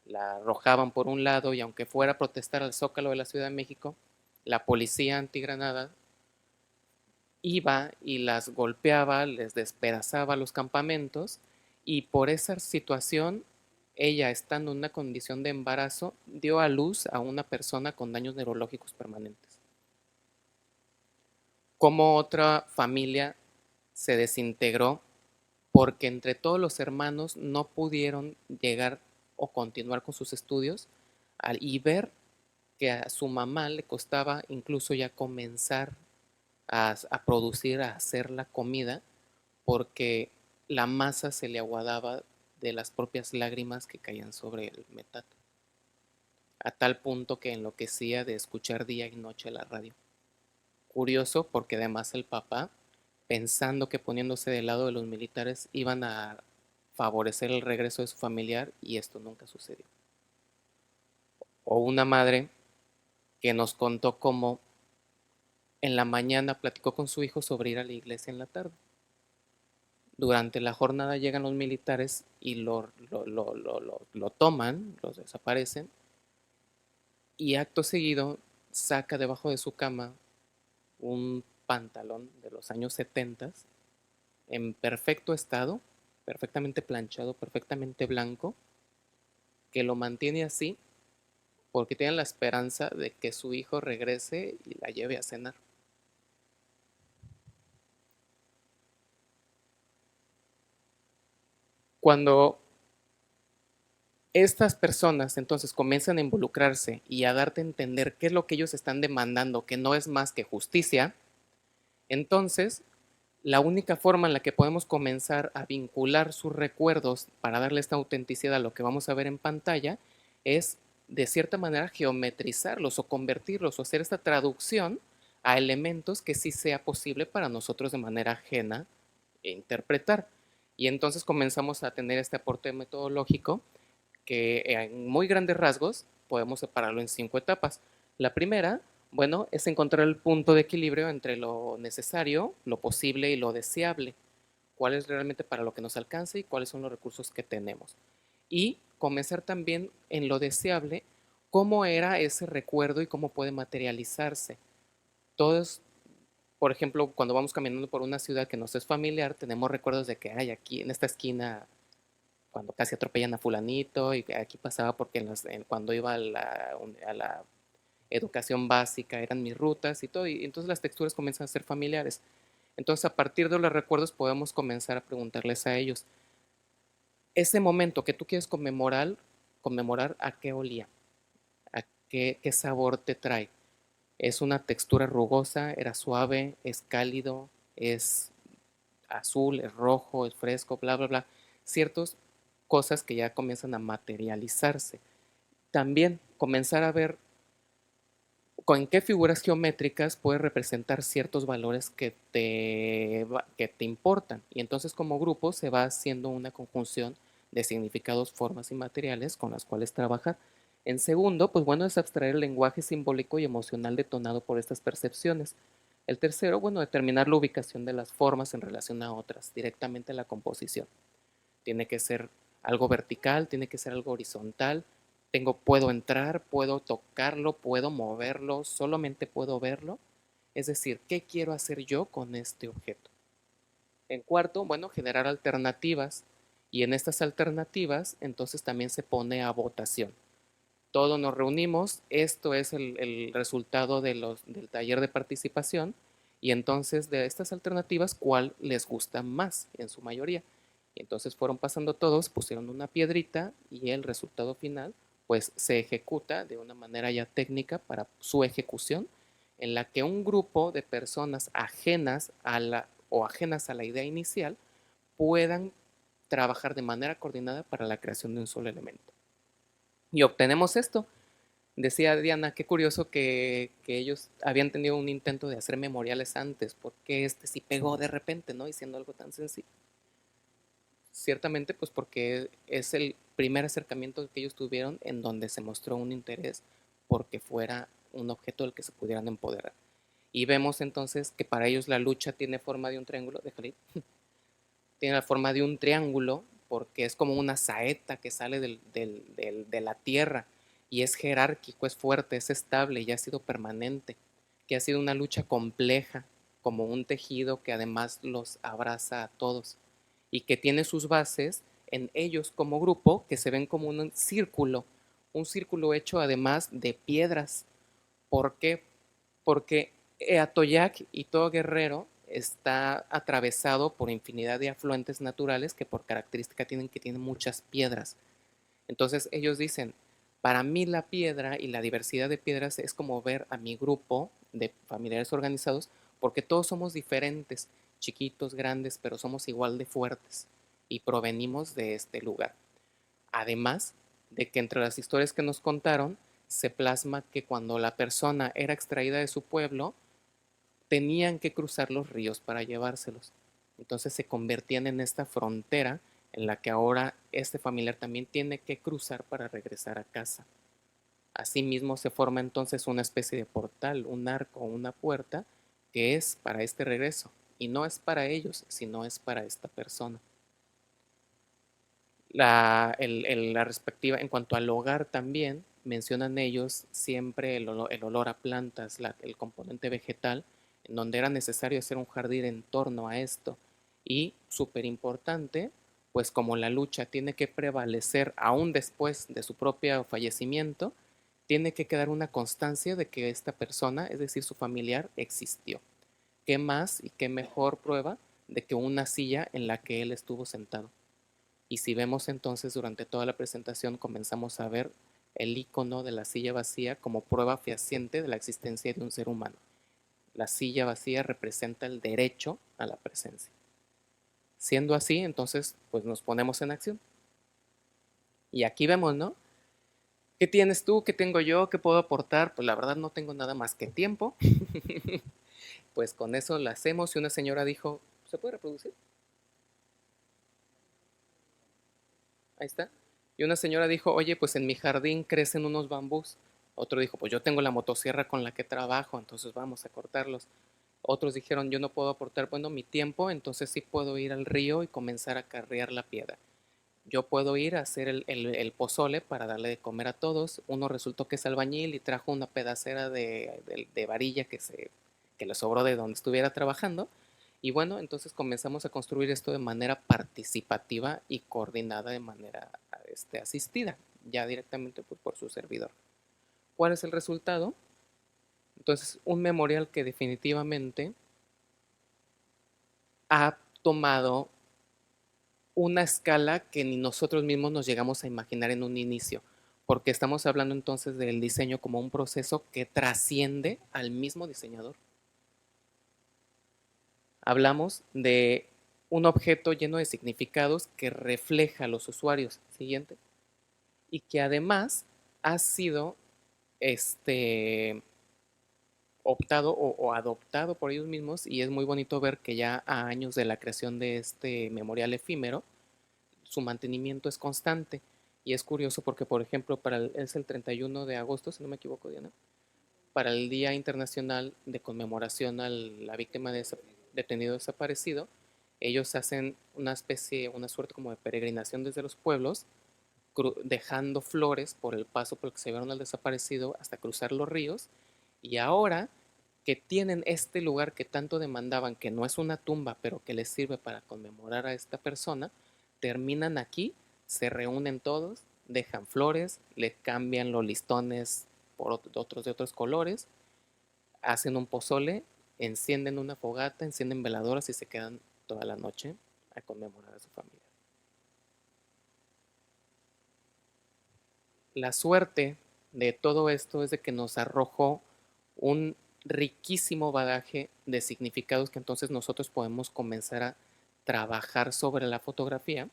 la arrojaban por un lado y aunque fuera a protestar al Zócalo de la Ciudad de México, la policía antigranada iba y las golpeaba, les despedazaba los campamentos y por esa situación, ella estando en una condición de embarazo, dio a luz a una persona con daños neurológicos permanentes. Como otra familia se desintegró porque entre todos los hermanos no pudieron llegar o continuar con sus estudios y ver que a su mamá le costaba incluso ya comenzar a producir, a hacer la comida, porque la masa se le aguadaba de las propias lágrimas que caían sobre el metate, a tal punto que enloquecía de escuchar día y noche la radio. Curioso porque además el papá, pensando que poniéndose del lado de los militares iban a favorecer el regreso de su familiar, y esto nunca sucedió. O una madre que nos contó cómo en la mañana platicó con su hijo sobre ir a la iglesia en la tarde. Durante la jornada llegan los militares y lo toman, los desaparecen, y acto seguido saca debajo de su cama un pantalón de los años 70 en perfecto estado, perfectamente planchado, perfectamente blanco, que lo mantiene así porque tienen la esperanza de que su hijo regrese y la lleve a cenar. Cuando estas personas entonces comienzan a involucrarse y a darte a entender qué es lo que ellos están demandando, que no es más que justicia, entonces la única forma en la que podemos comenzar a vincular sus recuerdos para darle esta autenticidad a lo que vamos a ver en pantalla es de cierta manera geometrizarlos o convertirlos o hacer esta traducción a elementos que sí sea posible para nosotros de manera ajena interpretar. Y entonces comenzamos a tener este aporte metodológico que en muy grandes rasgos podemos separarlo en 5 etapas. La primera, bueno, es encontrar el punto de equilibrio entre lo necesario, lo posible y lo deseable. Cuál es realmente para lo que nos alcanza y cuáles son los recursos que tenemos. Y comenzar también en lo deseable, cómo era ese recuerdo y cómo puede materializarse. Todos, por ejemplo, cuando vamos caminando por una ciudad que nos es familiar, tenemos recuerdos de que hay aquí en esta esquina, cuando casi atropellan a fulanito, y aquí pasaba porque cuando iba a la educación básica eran mis rutas y todo, y entonces las texturas comienzan a ser familiares. Entonces a partir de los recuerdos podemos comenzar a preguntarles a ellos, ese momento que tú quieres conmemorar ¿a qué olía? ¿A qué sabor te trae? ¿Es una textura rugosa? ¿Era suave? ¿Es cálido? ¿Es azul? ¿Es rojo? ¿Es fresco? Bla, bla, bla. Ciertas cosas que ya comienzan a materializarse. También comenzar a ver con qué figuras geométricas puedes representar ciertos valores que te importan. Y entonces como grupo se va haciendo una conjunción de significados, formas y materiales con las cuales trabajar. En segundo, pues bueno, es abstraer el lenguaje simbólico y emocional detonado por estas percepciones. El tercero, bueno, determinar la ubicación de las formas en relación a otras, directamente a la composición. Tiene que ser algo vertical, tiene que ser algo horizontal. Puedo entrar, puedo tocarlo, puedo moverlo, solamente puedo verlo. Es decir, ¿qué quiero hacer yo con este objeto? En cuarto, bueno, generar alternativas. Y en estas alternativas, entonces también se pone a votación. Todos nos reunimos, esto es el resultado del taller de participación, y entonces de estas alternativas, ¿cuál les gusta más en su mayoría? Y entonces fueron pasando todos, pusieron una piedrita y el resultado final pues se ejecuta de una manera ya técnica para su ejecución, en la que un grupo de personas ajenas a la idea inicial puedan trabajar de manera coordinada para la creación de un solo elemento. Y obtenemos esto. Decía Diana, qué curioso que ellos habían tenido un intento de hacer memoriales antes, porque este sí pegó de repente, ¿no? Y siendo algo tan sencillo. Ciertamente, pues porque es el primer acercamiento que ellos tuvieron en donde se mostró un interés porque fuera un objeto del que se pudieran empoderar. Y vemos entonces que para ellos la lucha tiene forma de un triángulo, déjale, tiene la forma de un triángulo porque es como una saeta que sale de la tierra y es jerárquico, es fuerte, es estable y ha sido permanente, que ha sido una lucha compleja, como un tejido que además los abraza a todos y que tiene sus bases en ellos como grupo, que se ven como un círculo hecho además de piedras. ¿Por qué? Porque Atoyac y todo Guerrero está atravesado por infinidad de afluentes naturales que por característica tienen muchas piedras. Entonces ellos dicen, para mí la piedra y la diversidad de piedras es como ver a mi grupo de familiares organizados, porque todos somos diferentes, chiquitos, grandes, pero somos igual de fuertes y provenimos de este lugar. Además de que entre las historias que nos contaron se plasma que cuando la persona era extraída de su pueblo, tenían que cruzar los ríos para llevárselos. Entonces se convertían en esta frontera en la que ahora este familiar también tiene que cruzar para regresar a casa. Asimismo se forma entonces una especie de portal, un arco, una puerta, que es para este regreso. Y no es para ellos, sino es para esta persona. La respectiva, en cuanto al hogar también, mencionan ellos siempre el olor a plantas, el componente vegetal, en donde era necesario hacer un jardín en torno a esto. Y súper importante, pues como la lucha tiene que prevalecer aún después de su propio fallecimiento, tiene que quedar una constancia de que esta persona, es decir, su familiar, existió. ¿Qué más y qué mejor prueba de que una silla en la que él estuvo sentado? Y si vemos entonces durante toda la presentación comenzamos a ver el icono de la silla vacía como prueba fehaciente de la existencia de un ser humano. La silla vacía representa el derecho a la presencia. Siendo así, entonces, pues nos ponemos en acción. Y aquí vemos, ¿no? ¿Qué tienes tú? ¿Qué tengo yo? ¿Qué puedo aportar? Pues la verdad no tengo nada más que tiempo. Pues con eso lo hacemos. Y una señora dijo, ¿se puede reproducir? Ahí está. Y una señora dijo, oye, pues en mi jardín crecen unos bambús. Otro dijo, pues yo tengo la motosierra con la que trabajo, entonces vamos a cortarlos. Otros dijeron, yo no puedo aportar, bueno, mi tiempo, entonces sí puedo ir al río y comenzar a carrear la piedra. Yo puedo ir a hacer el pozole para darle de comer a todos. Uno resultó que es albañil y trajo una pedacera de varilla que le sobró de donde estuviera trabajando. Y bueno, entonces comenzamos a construir esto de manera participativa y coordinada de manera asistida, ya directamente pues, por su servidor. ¿Cuál es el resultado? Entonces, un memorial que definitivamente ha tomado una escala que ni nosotros mismos nos llegamos a imaginar en un inicio, porque estamos hablando entonces del diseño como un proceso que trasciende al mismo diseñador. Hablamos de un objeto lleno de significados que refleja a los usuarios, siguiente, y que además ha sido optado o adoptado por ellos mismos, y es muy bonito ver que ya a años de la creación de este memorial efímero, su mantenimiento es constante. Y es curioso porque, por ejemplo, es el 31 de agosto, si no me equivoco, Diana, para el Día Internacional de Conmemoración a la víctima de detenido desaparecido, ellos hacen una suerte como de peregrinación desde los pueblos, dejando flores por el paso por el que se vieron al desaparecido hasta cruzar los ríos. Y ahora que tienen este lugar que tanto demandaban, que no es una tumba, pero que les sirve para conmemorar a esta persona, terminan aquí, se reúnen todos, dejan flores, le cambian los listones por otros de otros colores, hacen un pozole, encienden una fogata, encienden veladoras y se quedan toda la noche a conmemorar a su familia. La suerte de todo esto es de que nos arrojó un riquísimo bagaje de significados que entonces nosotros podemos comenzar a trabajar sobre la fotografía.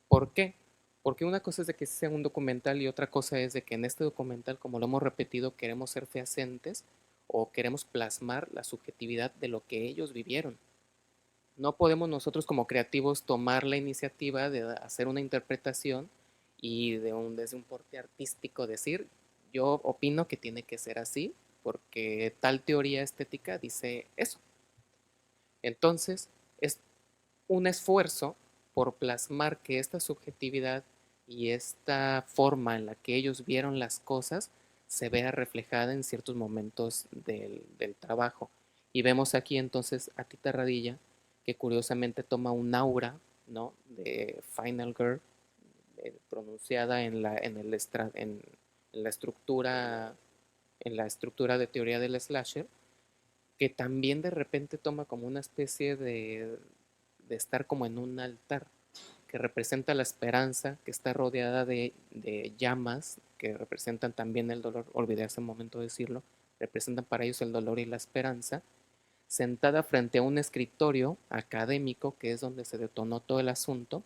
¿Por qué? Porque una cosa es de que sea un documental y otra cosa es de que en este documental, como lo hemos repetido, queremos ser fehacientes o queremos plasmar la subjetividad de lo que ellos vivieron. No podemos nosotros como creativos tomar la iniciativa de hacer una interpretación y desde un porte artístico decir, yo opino que tiene que ser así porque tal teoría estética dice eso. Entonces, es un esfuerzo por plasmar que esta subjetividad y esta forma en la que ellos vieron las cosas se vea reflejada en ciertos momentos del trabajo. Y vemos aquí entonces a Tita Radilla, que curiosamente toma un aura, ¿no?, de Final Girl, pronunciada en la estructura de teoría del slasher, que también de repente toma como una especie de estar como en un altar, que representa la esperanza, que está rodeada de llamas, que representan también el dolor, olvidé hace un momento decirlo, representan para ellos el dolor y la esperanza, sentada frente a un escritorio académico, que es donde se detonó todo el asunto,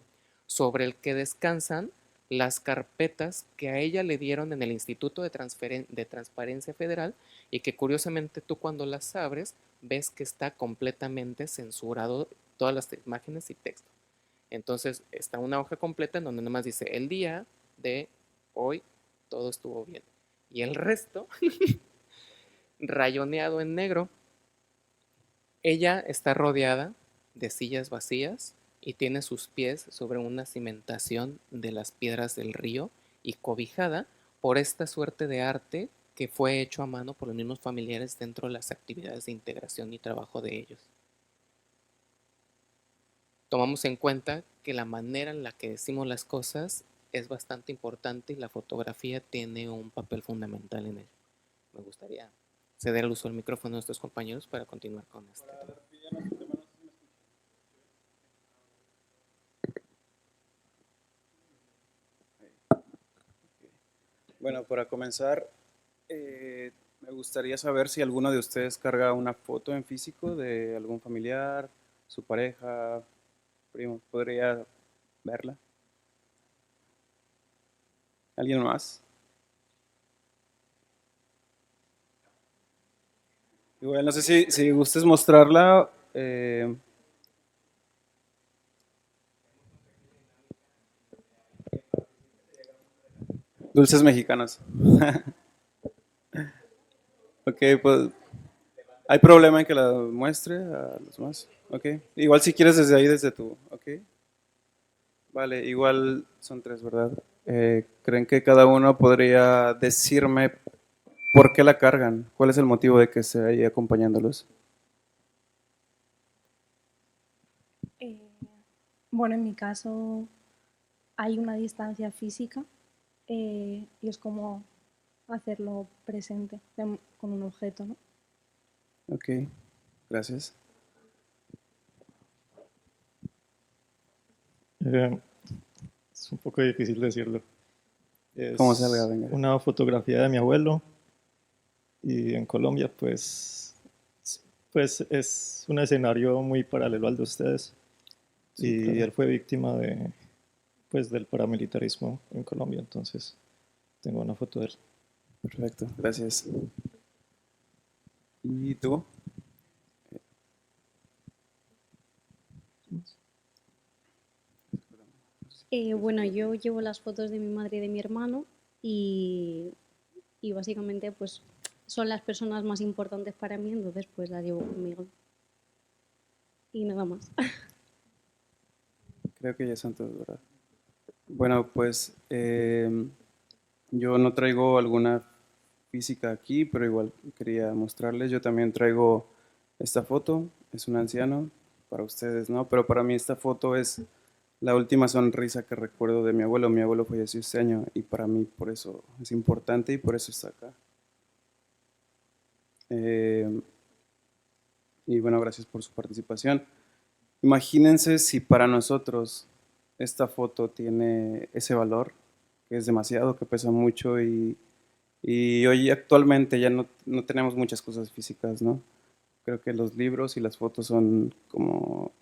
sobre el que descansan las carpetas que a ella le dieron en el Instituto de Transparencia Federal y que curiosamente tú cuando las abres ves que está completamente censurado todas las imágenes y texto. Entonces está una hoja completa en donde nomás dice el día de hoy todo estuvo bien y el resto rayoneado en negro. Ella está rodeada de sillas vacías y tiene sus pies sobre una cimentación de las piedras del río y cobijada por esta suerte de arte que fue hecho a mano por los mismos familiares dentro de las actividades de integración y trabajo de ellos. Tomamos en cuenta que la manera en la que decimos las cosas es bastante importante y la fotografía tiene un papel fundamental en ello. Me gustaría ceder el uso del micrófono a nuestros compañeros para continuar con este tema. Bueno, para comenzar, me gustaría saber si alguno de ustedes carga una foto en físico de algún familiar, su pareja, primo. ¿Podría verla? ¿Alguien más? Igual, no sé si gustes mostrarla. Dulces mexicanos. Ok, pues, ¿hay problema en que la muestre a los demás? Ok, igual si quieres desde ahí, desde tu, ok. Vale, igual son tres, ¿verdad? ¿Creen que cada uno podría decirme por qué la cargan? ¿Cuál es el motivo de que esté ahí acompañándolos? Bueno, en mi caso hay una distancia física y es como hacerlo presente con un objeto, ¿no? Ok, gracias. Es un poco difícil decirlo. Es ¿Cómo salga? Venga. una fotografía de mi abuelo y en Colombia pues es un escenario muy paralelo al de ustedes. Sí, y claro. él fue víctima del paramilitarismo en Colombia, entonces tengo una foto de él. Perfecto, gracias. ¿Y tú? Bueno, yo llevo las fotos de mi madre y de mi hermano y básicamente pues son las personas más importantes para mí, entonces pues las llevo conmigo. Y nada más. Creo que ya son todos, ¿verdad? Bueno, pues yo no traigo alguna física aquí, pero igual quería mostrarles. Yo también traigo esta foto, es un anciano, para ustedes, ¿no? Pero para mí esta foto es la última sonrisa que recuerdo de mi abuelo. Mi abuelo falleció este año y para mí por eso es importante y por eso está acá. Y bueno, gracias por su participación. Imagínense si para nosotros esta foto tiene ese valor, que es demasiado, que pesa mucho y hoy actualmente ya no tenemos muchas cosas físicas, ¿no? Creo que los libros y las fotos son como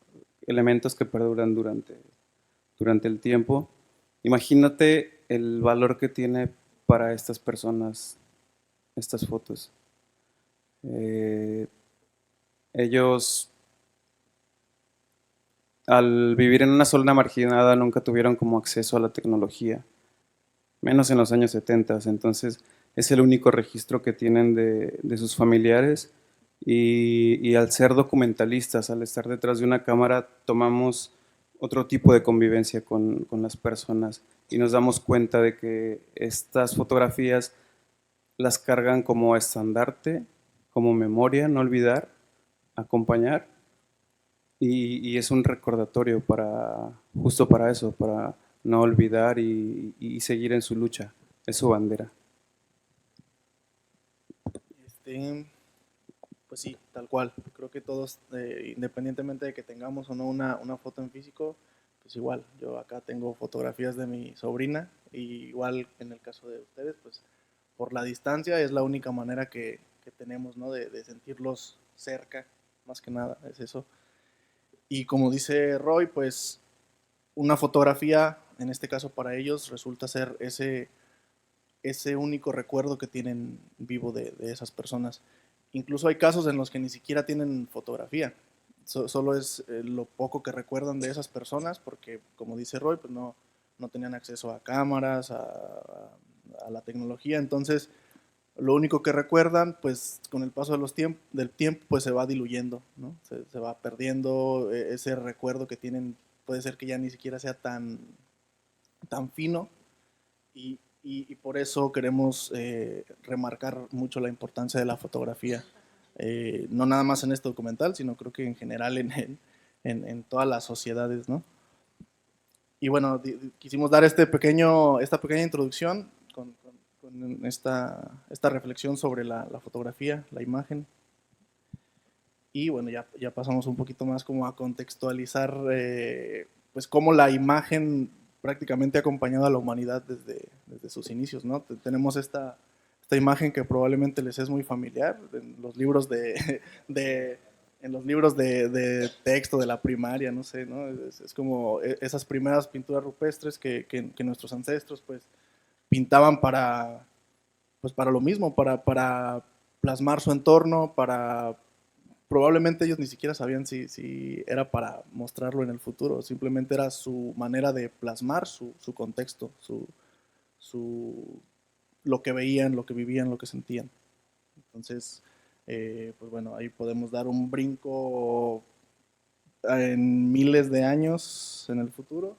elementos que perduran durante el tiempo. Imagínate el valor que tiene para estas personas estas fotos. Ellos, al vivir en una zona marginada, nunca tuvieron como acceso a la tecnología, menos en los años 70, entonces es el único registro que tienen de sus familiares y al ser documentalistas, al estar detrás de una cámara, tomamos otro tipo de convivencia con las personas y nos damos cuenta de que estas fotografías las cargan como estandarte, como memoria, no olvidar, acompañar, y es un recordatorio justo para eso, para no olvidar y seguir en su lucha, es su bandera. Pues sí, tal cual. Creo que todos, independientemente de que tengamos o no una foto en físico, pues igual, yo acá tengo fotografías de mi sobrina, y igual en el caso de ustedes, pues por la distancia es la única manera que tenemos, ¿no? de sentirlos cerca, más que nada, es eso. Y como dice Roy, pues una fotografía, en este caso para ellos, resulta ser ese único recuerdo que tienen vivo de esas personas. Incluso hay casos en los que ni siquiera tienen fotografía, solo es lo poco que recuerdan de esas personas, porque como dice Roy, pues no tenían acceso a cámaras, a la tecnología, entonces lo único que recuerdan, pues con el paso del tiempo, pues se va diluyendo, ¿no? Se va perdiendo ese recuerdo que tienen, puede ser que ya ni siquiera sea tan fino, y por eso queremos remarcar mucho la importancia de la fotografía, no nada más en este documental, sino creo que en general en todas las sociedades, ¿no? Y bueno, quisimos dar esta pequeña introducción con esta reflexión sobre la fotografía, la imagen. Y bueno, ya pasamos un poquito más como a contextualizar pues cómo la imagen prácticamente ha acompañado a la humanidad desde sus inicios, ¿no? Tenemos esta imagen que probablemente les es muy familiar en los libros de texto de la primaria, no sé, ¿no? Es como esas primeras pinturas rupestres que nuestros ancestros pues pintaban para lo mismo, para plasmar su entorno, probablemente ellos ni siquiera sabían si era para mostrarlo en el futuro, simplemente era su manera de plasmar su contexto, lo que veían, lo que vivían, lo que sentían. Entonces, pues bueno, ahí podemos dar un brinco en miles de años en el futuro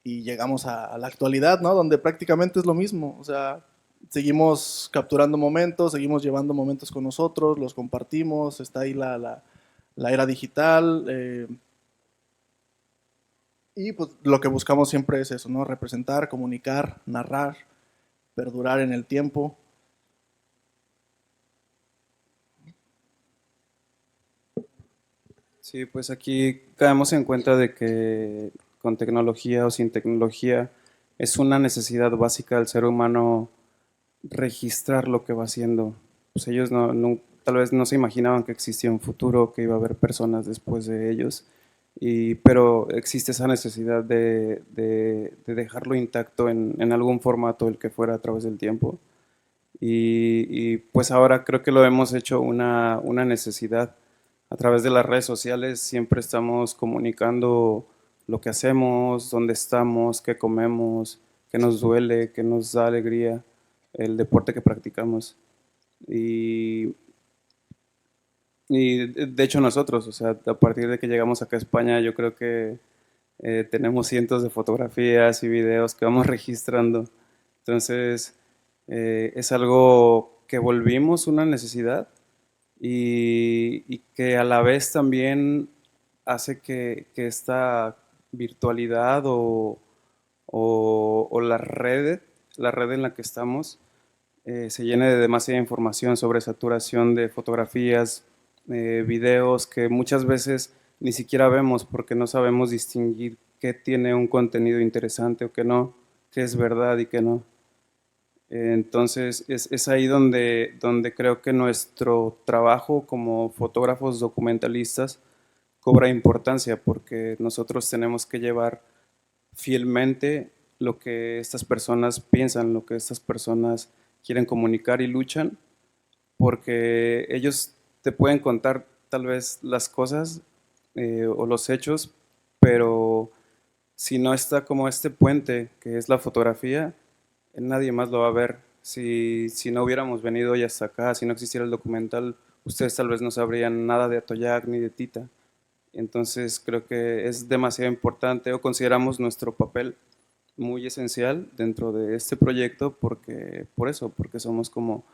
y llegamos a la actualidad, ¿no? Donde prácticamente es lo mismo, o sea, seguimos capturando momentos, seguimos llevando momentos con nosotros, los compartimos, está ahí la era digital, y pues lo que buscamos siempre es eso, ¿no? Representar, comunicar, narrar, perdurar en el tiempo. Sí, pues aquí caemos en cuenta de que con tecnología o sin tecnología es una necesidad básica del ser humano registrar lo que va haciendo. Pues ellos tal vez no se imaginaban que existía un futuro, que iba a haber personas después de ellos, pero existe esa necesidad de dejarlo intacto en algún formato, el que fuera a través del tiempo. Y pues ahora creo que lo hemos hecho una necesidad. A través de las redes sociales siempre estamos comunicando lo que hacemos, dónde estamos, qué comemos, qué nos duele, qué nos da alegría, el deporte que practicamos. Y de hecho nosotros, o sea, a partir de que llegamos acá a España, yo creo que tenemos cientos de fotografías y videos que vamos registrando. Entonces, Es algo que volvimos una necesidad y que a la vez también hace que esta virtualidad o la red en la que estamos, se llene de demasiada información, sobre saturación de fotografías, videos que muchas veces ni siquiera vemos porque no sabemos distinguir qué tiene un contenido interesante o qué no, qué es verdad y qué no. Entonces es ahí donde creo que nuestro trabajo como fotógrafos documentalistas cobra importancia, porque nosotros tenemos que llevar fielmente lo que estas personas piensan, lo que estas personas quieren comunicar y luchan, porque ellos te pueden contar tal vez las cosas o los hechos, pero si no está como este puente que es la fotografía, nadie más lo va a ver. Si no hubiéramos venido hoy hasta acá, si no existiera el documental, ustedes tal vez no sabrían nada de Atoyac ni de Tita. Entonces creo que es demasiado importante, o consideramos nuestro papel muy esencial dentro de este proyecto porque somos como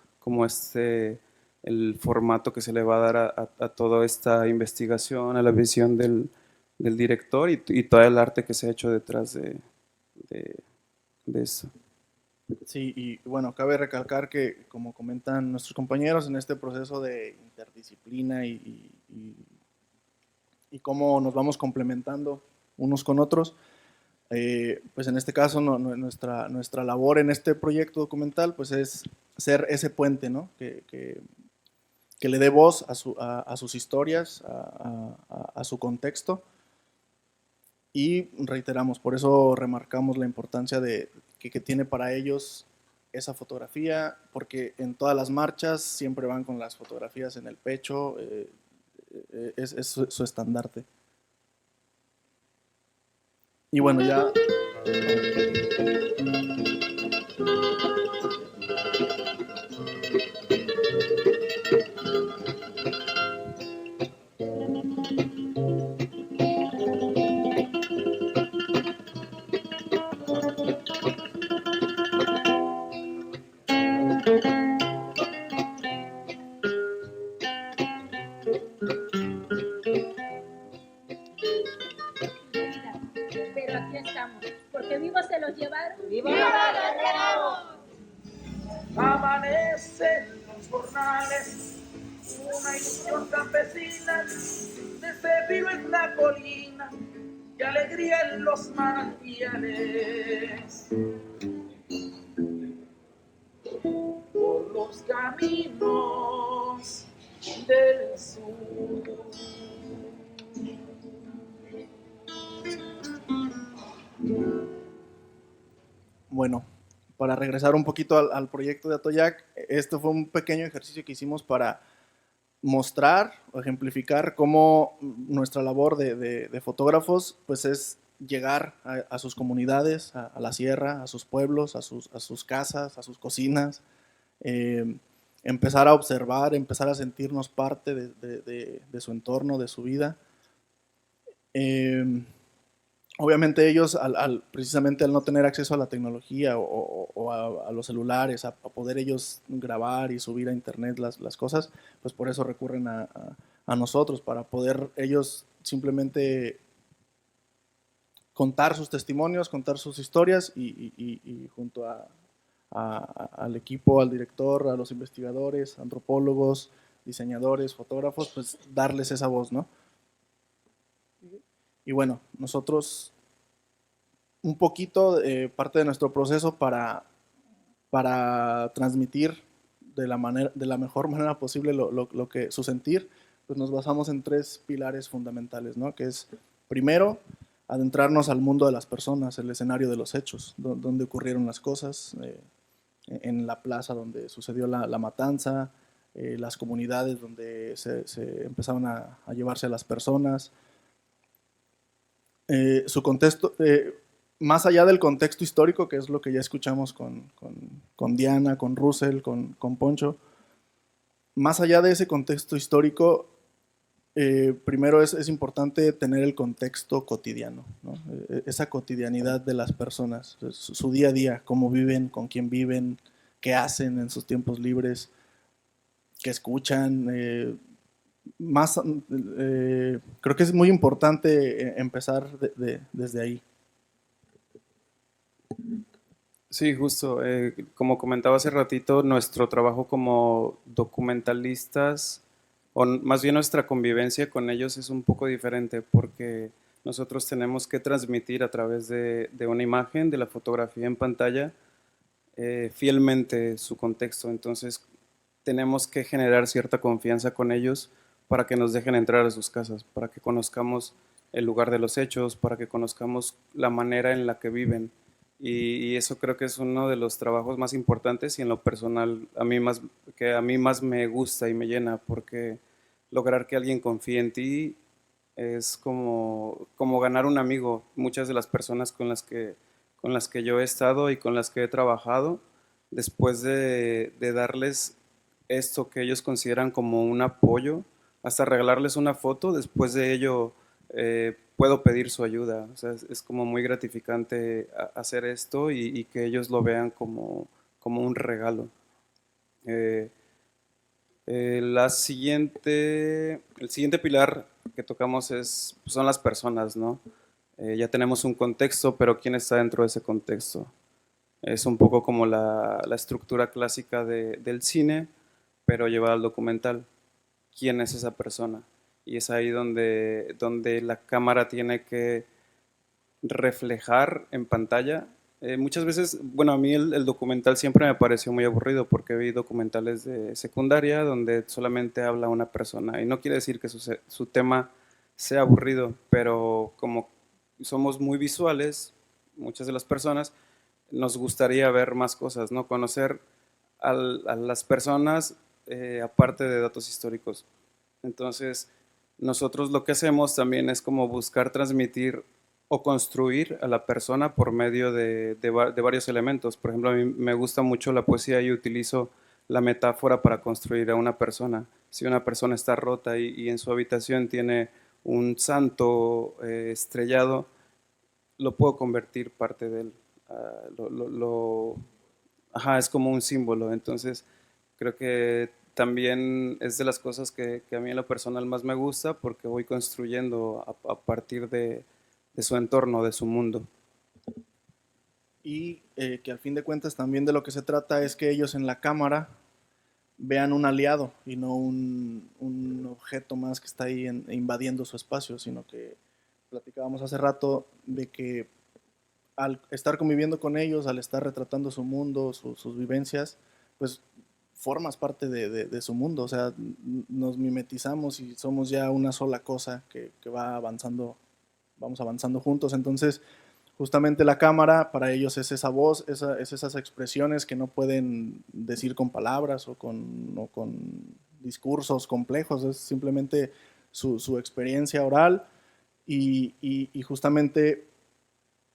el formato que se le va a dar a toda esta investigación, a la visión del director y todo el arte que se ha hecho detrás de eso. Sí, y bueno, cabe recalcar que, como comentan nuestros compañeros, en este proceso de interdisciplina y cómo nos vamos complementando unos con otros, pues en este caso nuestra labor en este proyecto documental pues es ser ese puente, ¿no? que le dé voz a sus historias, a su contexto, y reiteramos, por eso remarcamos la importancia que tiene para ellos esa fotografía, porque en todas las marchas siempre van con las fotografías en el pecho, es su estandarte. Y bueno, ya... Pero aquí estamos, porque vivos se los llevaron. ¡Viva Guerrero! Amanecen los jornales, una ilusión campesina, desde vivo en la colina, y alegría en los manantiales. Por los caminos del sur. Bueno, para regresar un poquito al proyecto de Atoyac, este fue un pequeño ejercicio que hicimos para mostrar o ejemplificar cómo nuestra labor de fotógrafos pues es llegar a sus comunidades, a la sierra, a sus pueblos, a sus casas, a sus cocinas, empezar a observar, empezar a sentirnos parte de su entorno, de su vida. Obviamente ellos, precisamente al no tener acceso a la tecnología o a los celulares, a poder ellos grabar y subir a internet las cosas, pues por eso recurren a nosotros, para poder ellos simplemente contar sus testimonios, contar sus historias y junto al equipo, al director, a los investigadores, antropólogos, diseñadores, fotógrafos, pues darles esa voz, ¿no? Y bueno, nosotros un poquito parte de nuestro proceso para transmitir de la mejor manera posible su sentir, pues nos basamos en 3 pilares fundamentales, ¿no? Que es, primero, adentrarnos al mundo de las personas, el escenario de los hechos, donde ocurrieron las cosas, en la plaza donde sucedió la matanza, las comunidades donde se empezaron a llevarse a las personas, su contexto, más allá del contexto histórico, que es lo que ya escuchamos con Diana, con Russell, con Poncho, más allá de ese contexto histórico, primero es importante tener el contexto cotidiano, ¿no? Esa cotidianidad de las personas, su día a día, cómo viven, con quién viven, qué hacen en sus tiempos libres, qué escuchan. Creo que es muy importante empezar desde ahí. Sí, justo. Como comentaba hace ratito, nuestro trabajo como documentalistas, o más bien nuestra convivencia con ellos es un poco diferente porque nosotros tenemos que transmitir a través de una imagen, de la fotografía en pantalla, fielmente su contexto. Entonces tenemos que generar cierta confianza con ellos para que nos dejen entrar a sus casas, para que conozcamos el lugar de los hechos, para que conozcamos la manera en la que viven. Y eso creo que es uno de los trabajos más importantes y en lo personal a mí más me gusta y me llena, porque lograr que alguien confíe en ti es como ganar un amigo. Muchas de las personas con las que yo he estado y con las que he trabajado, después de darles esto que ellos consideran como un apoyo, hasta regalarles una foto, después de ello puedo pedir su ayuda. O sea, es como muy gratificante hacer esto y que ellos lo vean como un regalo. El siguiente pilar que tocamos son las personas, ¿no? Ya tenemos un contexto, pero ¿quién está dentro de ese contexto? Es un poco como la estructura clásica del cine, pero llevada al documental. ¿Quién es esa persona? Y es ahí donde la cámara tiene que reflejar en pantalla. Muchas veces, bueno, a mí el documental siempre me pareció muy aburrido porque vi documentales de secundaria donde solamente habla una persona. Y no quiere decir que su tema sea aburrido, pero como somos muy visuales, muchas de las personas, nos gustaría ver más cosas, ¿no? Conocer a las personas aparte de datos históricos. Entonces, nosotros lo que hacemos también es como buscar transmitir o construir a la persona por medio de varios elementos. Por ejemplo, a mí me gusta mucho la poesía y utilizo la metáfora para construir a una persona. Si una persona está rota y en su habitación tiene un santo estrellado, lo puedo convertir parte de él. Es como un símbolo. Entonces, creo que también es de las cosas que a mí en lo personal más me gusta porque voy construyendo a partir de su entorno, de su mundo. Y que al fin de cuentas también de lo que se trata es que ellos en la cámara vean un aliado y no un objeto más que está ahí invadiendo su espacio, sino que platicábamos hace rato de que al estar conviviendo con ellos, al estar retratando su mundo, sus vivencias, pues formas parte de su mundo. O sea, nos mimetizamos y somos ya una sola cosa que va avanzando, vamos avanzando juntos. Entonces, justamente la cámara para ellos es esa voz, es esas expresiones que no pueden decir con palabras o con discursos complejos, es simplemente su experiencia oral y justamente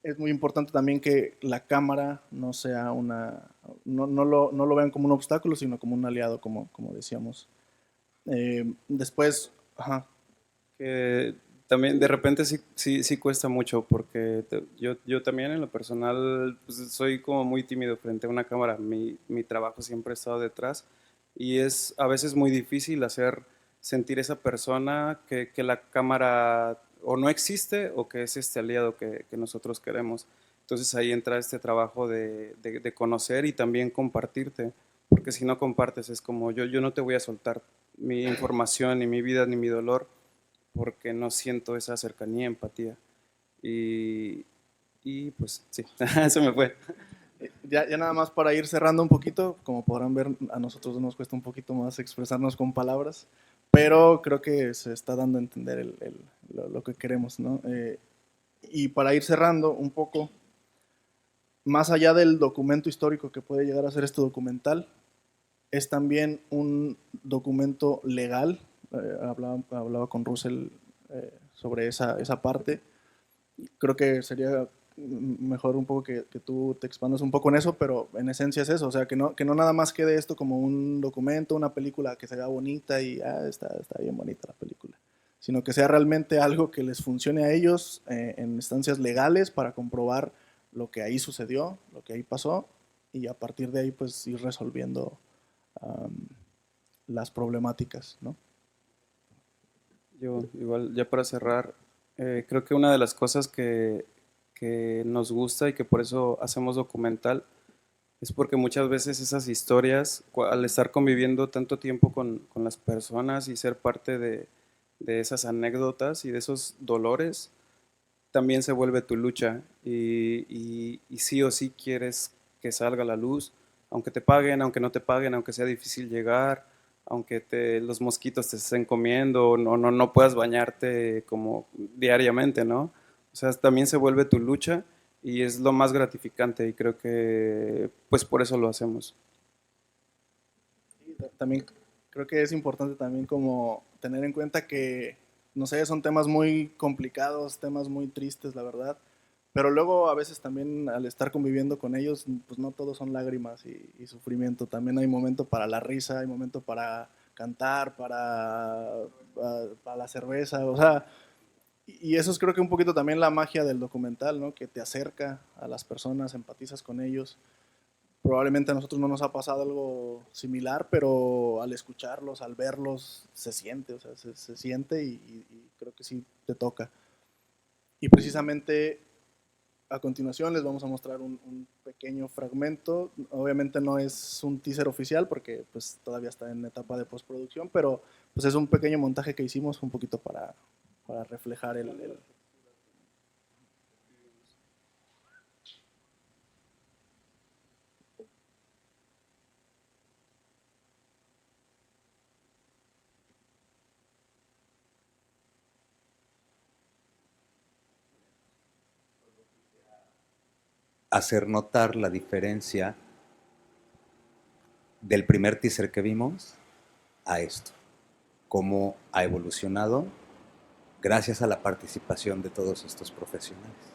es muy importante también que la cámara no sea no lo vean como un obstáculo, sino como un aliado, como decíamos. Después, que también de repente sí cuesta mucho porque yo también en lo personal pues, soy como muy tímido frente a una cámara. Mi trabajo siempre ha estado detrás y es a veces muy difícil hacer sentir esa persona que la cámara o no existe o que es este aliado que nosotros queremos. Entonces ahí entra este trabajo de conocer y también compartirte, porque si no compartes es como yo no te voy a soltar mi información, ni mi vida, ni mi dolor, porque no siento esa cercanía, empatía. Y pues sí, se me fue. Ya nada más para ir cerrando un poquito, como podrán ver, a nosotros nos cuesta un poquito más expresarnos con palabras, pero creo que se está dando a entender lo que queremos, ¿no? Y para ir cerrando un poco, más allá del documento histórico que puede llegar a ser este documental, es también un documento legal. Hablaba con Russell sobre esa parte. Creo que sería mejor un poco que tú te expandas un poco en eso, pero en esencia es eso, o sea, que no nada más quede esto como un documento, una película que se vea bonita y está bien bonita la película, sino que sea realmente algo que les funcione a ellos en instancias legales para comprobar lo que ahí sucedió, lo que ahí pasó, y a partir de ahí pues ir resolviendo las problemáticas, ¿no? Yo igual, ya para cerrar, creo que una de las cosas que nos gusta y que por eso hacemos documental es porque muchas veces esas historias, al estar conviviendo tanto tiempo con las personas y ser parte de esas anécdotas y de esos dolores, también se vuelve tu lucha y sí o sí quieres que salga a la luz, aunque te paguen, aunque no te paguen, aunque sea difícil llegar, aunque los mosquitos te estén comiendo o no puedas bañarte como diariamente, ¿no? O sea, también se vuelve tu lucha y es lo más gratificante y creo que pues por eso lo hacemos. También creo que es importante también como tener en cuenta que, no sé, son temas muy complicados, temas muy tristes, la verdad, pero luego a veces también al estar conviviendo con ellos, pues no todos son lágrimas y sufrimiento, también hay momento para la risa, hay momento para cantar, para la cerveza, o sea, y eso es creo que un poquito también la magia del documental, ¿no? Que te acerca a las personas, empatizas con ellos. Probablemente a nosotros no nos ha pasado algo similar, pero al escucharlos, al verlos, se siente, o sea, se siente y creo que sí te toca. Y precisamente a continuación les vamos a mostrar un pequeño fragmento. Obviamente no es un teaser oficial porque pues todavía está en etapa de postproducción, pero pues es un pequeño montaje que hicimos un poquito para reflejar el hacer notar la diferencia del primer teaser que vimos a esto, cómo ha evolucionado gracias a la participación de todos estos profesionales.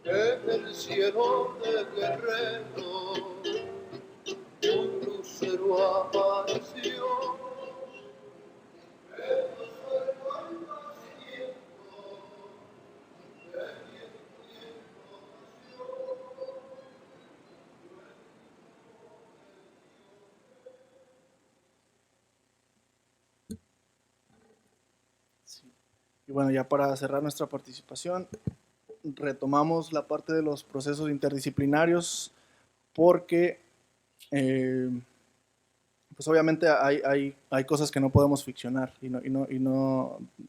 En el cielo de Guerrero un lucero apareció. Y bueno, ya para cerrar nuestra participación, retomamos la parte de los procesos interdisciplinarios porque pues obviamente hay cosas que no podemos ficcionar y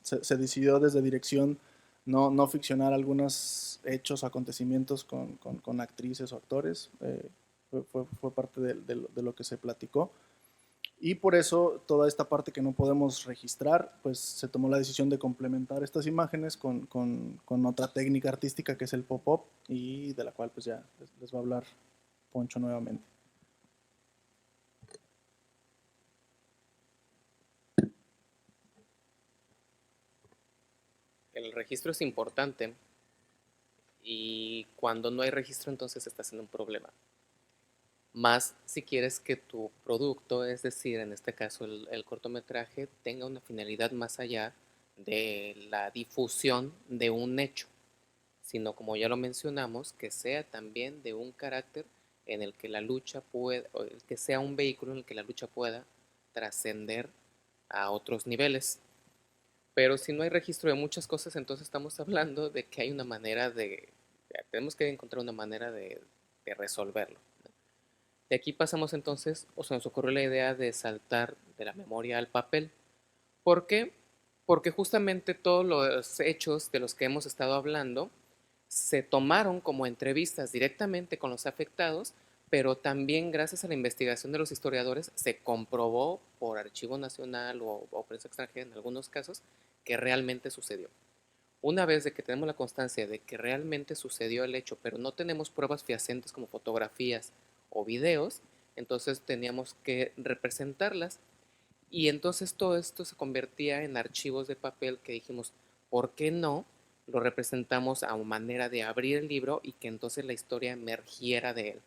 se decidió desde dirección no ficcionar algunos hechos, acontecimientos con actrices o actores, fue parte de lo que se platicó. Y por eso toda esta parte que no podemos registrar, pues se tomó la decisión de complementar estas imágenes con otra técnica artística que es el pop-up y de la cual pues ya les va a hablar Poncho nuevamente. El registro es importante y cuando no hay registro entonces estás en un problema. Más si quieres que tu producto, es decir, en este caso el cortometraje, tenga una finalidad más allá de la difusión de un hecho, sino como ya lo mencionamos, que sea también de un carácter en el que la lucha pueda, o que sea un vehículo en el que la lucha pueda trascender a otros niveles. Pero si no hay registro de muchas cosas, entonces estamos hablando de que hay una manera tenemos que encontrar una manera de resolverlo. De aquí pasamos entonces, o se nos ocurrió la idea de saltar de la memoria al papel. ¿Por qué? Porque justamente todos los hechos de los que hemos estado hablando se tomaron como entrevistas directamente con los afectados, pero también gracias a la investigación de los historiadores se comprobó por Archivo Nacional o prensa extranjera en algunos casos que realmente sucedió. Una vez de que tenemos la constancia de que realmente sucedió el hecho, pero no tenemos pruebas fehacientes como fotografías o videos, entonces teníamos que representarlas. Y entonces todo esto se convertía en archivos de papel que dijimos, ¿por qué no lo representamos a manera de abrir el libro y que entonces la historia emergiera de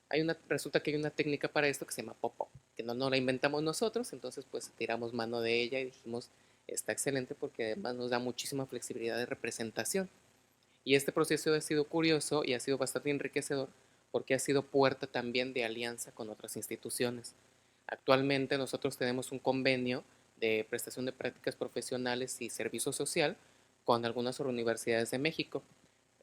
él? Resulta que hay una técnica para esto que se llama pop-up, que no la inventamos nosotros, entonces pues tiramos mano de ella y dijimos, está excelente porque además nos da muchísima flexibilidad de representación. Y este proceso ha sido curioso y ha sido bastante enriquecedor porque ha sido puerta también de alianza con otras instituciones. Actualmente nosotros tenemos un convenio de prestación de prácticas profesionales y servicio social con algunas universidades de México.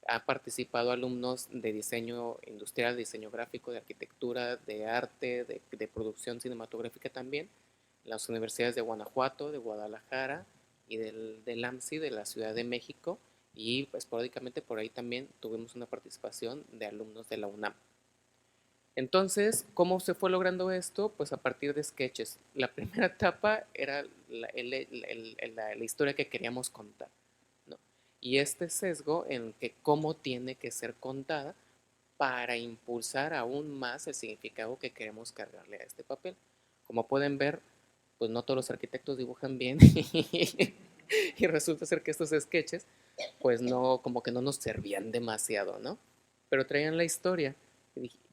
Ha participado alumnos de diseño industrial, de diseño gráfico, de arquitectura, de arte, de producción cinematográfica también, las universidades de Guanajuato, de Guadalajara y del AMSI de la Ciudad de México, y esporádicamente por ahí también tuvimos una participación de alumnos de la UNAM. Entonces, ¿cómo se fue logrando esto? Pues a partir de sketches. La primera etapa era la historia que queríamos contar, ¿no? Y este sesgo en que cómo tiene que ser contada para impulsar aún más el significado que queremos cargarle a este papel. Como pueden ver, pues no todos los arquitectos dibujan bien y resulta ser que estos sketches pues no, como que no nos servían demasiado, ¿no? Pero traían la historia.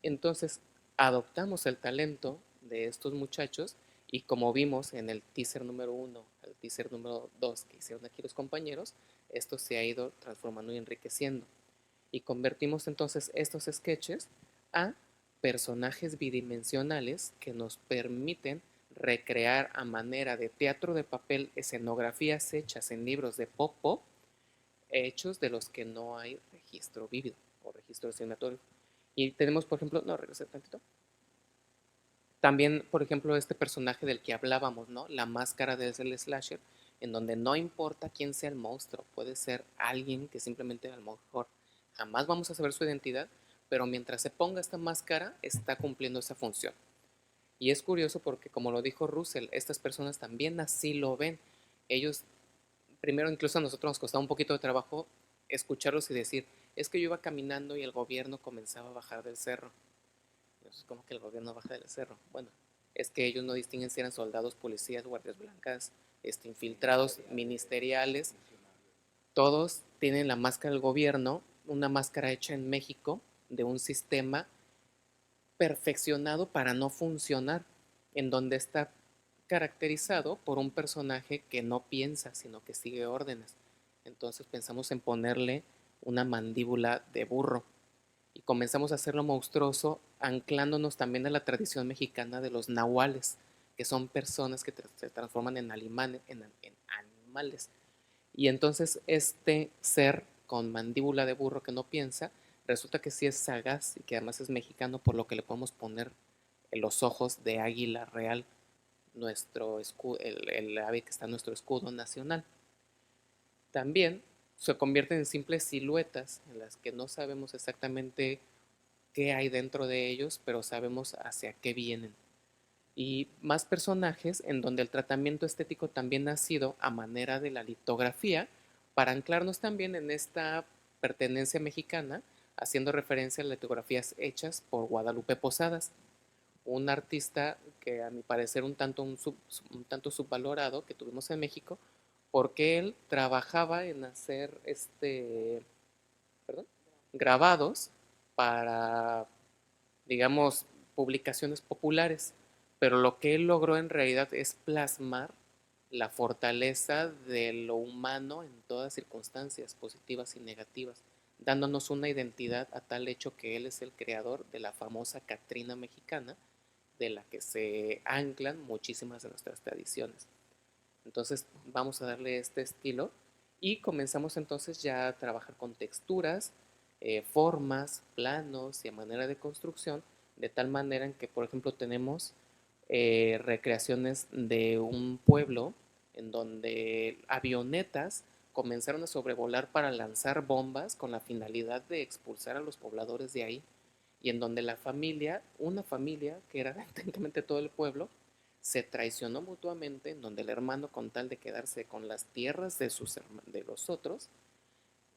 Entonces adoptamos el talento de estos muchachos y como vimos en el teaser número 1, el teaser número 2 que hicieron aquí los compañeros, esto se ha ido transformando y enriqueciendo. Y convertimos entonces estos sketches a personajes bidimensionales que nos permiten recrear a manera de teatro de papel escenografías hechas en libros de pop-up, hechos de los que no hay registro vívido o registro cinematográfico. Y tenemos, por ejemplo, no, regresa tantito. También, por ejemplo, este personaje del que hablábamos, ¿no? La máscara del slasher, en donde no importa quién sea el monstruo, puede ser alguien que simplemente a lo mejor jamás vamos a saber su identidad, pero mientras se ponga esta máscara, está cumpliendo esa función. Y es curioso porque, como lo dijo Russell, estas personas también así lo ven. Ellos, primero incluso a nosotros nos costaba un poquito de trabajo escucharlos y decir, es que yo iba caminando y el gobierno comenzaba a bajar del cerro. Entonces, ¿cómo que el gobierno baja del cerro? Bueno, es que ellos no distinguen si eran soldados, policías, guardias blancas, infiltrados ministeriales. Todos tienen la máscara del gobierno, una máscara hecha en México de un sistema perfeccionado para no funcionar, en donde está caracterizado por un personaje que no piensa, sino que sigue órdenes. Entonces pensamos en ponerle una mandíbula de burro y comenzamos a hacerlo monstruoso, anclándonos también a la tradición mexicana de los nahuales, que son personas que se transforman en animales. Y entonces este ser con mandíbula de burro que no piensa, resulta que sí es sagaz y que además es mexicano, por lo que le podemos poner en los ojos de águila real, nuestro escudo, el ave que está en nuestro escudo nacional. También se convierten en simples siluetas en las que no sabemos exactamente qué hay dentro de ellos, pero sabemos hacia qué vienen. Y más personajes en donde el tratamiento estético también ha sido a manera de la litografía, para anclarnos también en esta pertenencia mexicana, haciendo referencia a las litografías hechas por Guadalupe Posadas, un artista que a mi parecer un tanto subvalorado que tuvimos en México, porque él trabajaba en hacer grabados para, digamos, publicaciones populares, pero lo que él logró en realidad es plasmar la fortaleza de lo humano en todas circunstancias, positivas y negativas, dándonos una identidad a tal hecho que él es el creador de la famosa Catrina mexicana, de la que se anclan muchísimas de nuestras tradiciones. Entonces vamos a darle este estilo y comenzamos entonces ya a trabajar con texturas, formas, planos y a manera de construcción, de tal manera en que, por ejemplo, tenemos recreaciones de un pueblo en donde avionetas comenzaron a sobrevolar para lanzar bombas con la finalidad de expulsar a los pobladores de ahí, y en donde la familia, una familia que era técnicamente todo el pueblo, se traicionó mutuamente, en donde el hermano, con tal de quedarse con las tierras de los otros,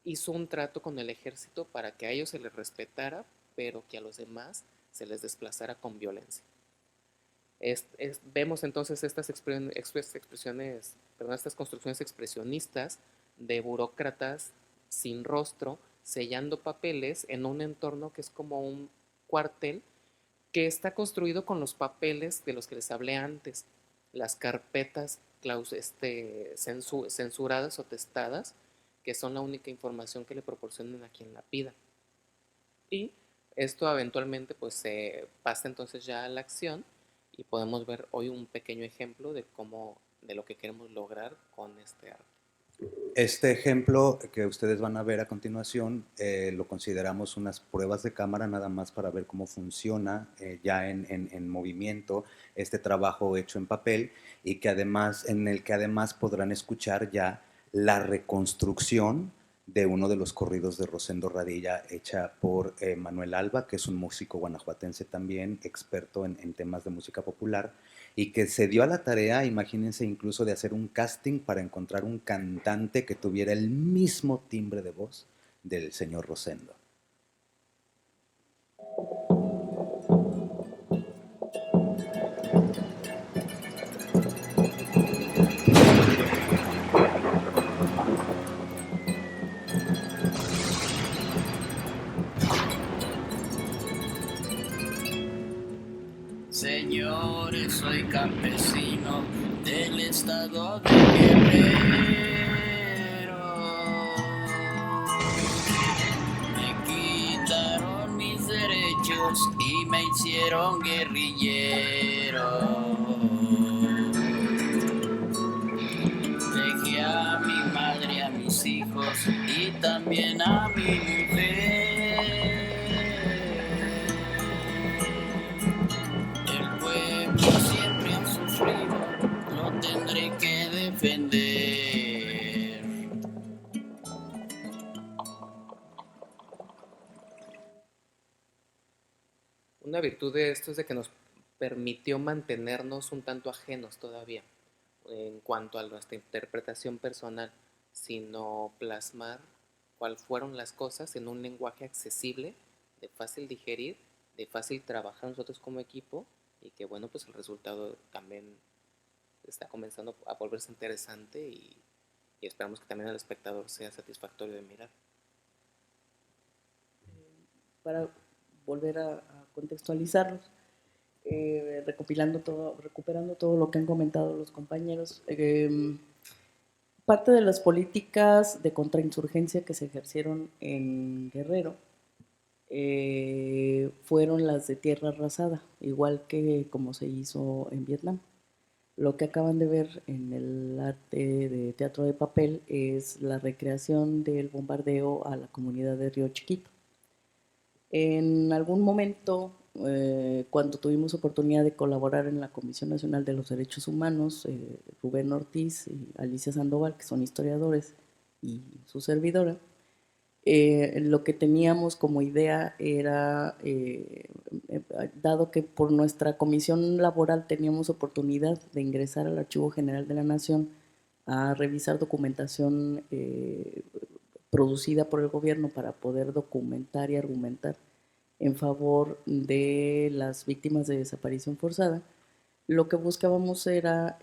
hizo un trato con el ejército para que a ellos se les respetara, pero que a los demás se les desplazara con violencia. Vemos entonces estas construcciones expresionistas de burócratas sin rostro, sellando papeles en un entorno que es como un cuartel, que está construido con los papeles de los que les hablé antes, las carpetas censuradas o testadas, que son la única información que le proporcionan a quien la pida. Y esto eventualmente pues se pasa entonces ya a la acción, y podemos ver hoy un pequeño ejemplo de lo que queremos lograr con este arte. Este ejemplo que ustedes van a ver a continuación lo consideramos unas pruebas de cámara nada más para ver cómo funciona ya en movimiento este trabajo hecho en papel, y que además, en el que además podrán escuchar ya la reconstrucción de uno de los corridos de Rosendo Radilla, hecha por Manuel Alba, que es un músico guanajuatense también, experto en temas de música popular, y que se dio a la tarea, imagínense, incluso de hacer un casting para encontrar un cantante que tuviera el mismo timbre de voz del señor Rosendo. Señores, soy campesino del estado de Guerrero. Me quitaron mis derechos y me hicieron guerrillero. Dejé a mi madre, a mis hijos y también a mi mujer. Siempre han sufrido, lo tendré que defender. Una virtud de esto es de que nos permitió mantenernos un tanto ajenos todavía en cuanto a nuestra interpretación personal, sino plasmar cuáles fueron las cosas en un lenguaje accesible, de fácil digerir, de fácil trabajar nosotros como equipo, y que bueno, pues el resultado también está comenzando a volverse interesante, y esperamos que también al espectador sea satisfactorio de mirar. Para volver a contextualizarlos, recuperando todo lo que han comentado los compañeros, parte de las políticas de contrainsurgencia que se ejercieron en Guerrero fueron las de tierra arrasada, igual que como se hizo en Vietnam. Lo que acaban de ver en el arte de teatro de papel es la recreación del bombardeo a la comunidad de Río Chiquito. En algún momento, cuando tuvimos oportunidad de colaborar en la Comisión Nacional de los Derechos Humanos, Rubén Ortiz y Alicia Sandoval, que son historiadores, y su servidora, lo que teníamos como idea era, dado que por nuestra comisión laboral teníamos oportunidad de ingresar al Archivo General de la Nación a revisar documentación producida por el gobierno para poder documentar y argumentar en favor de las víctimas de desaparición forzada, lo que buscábamos era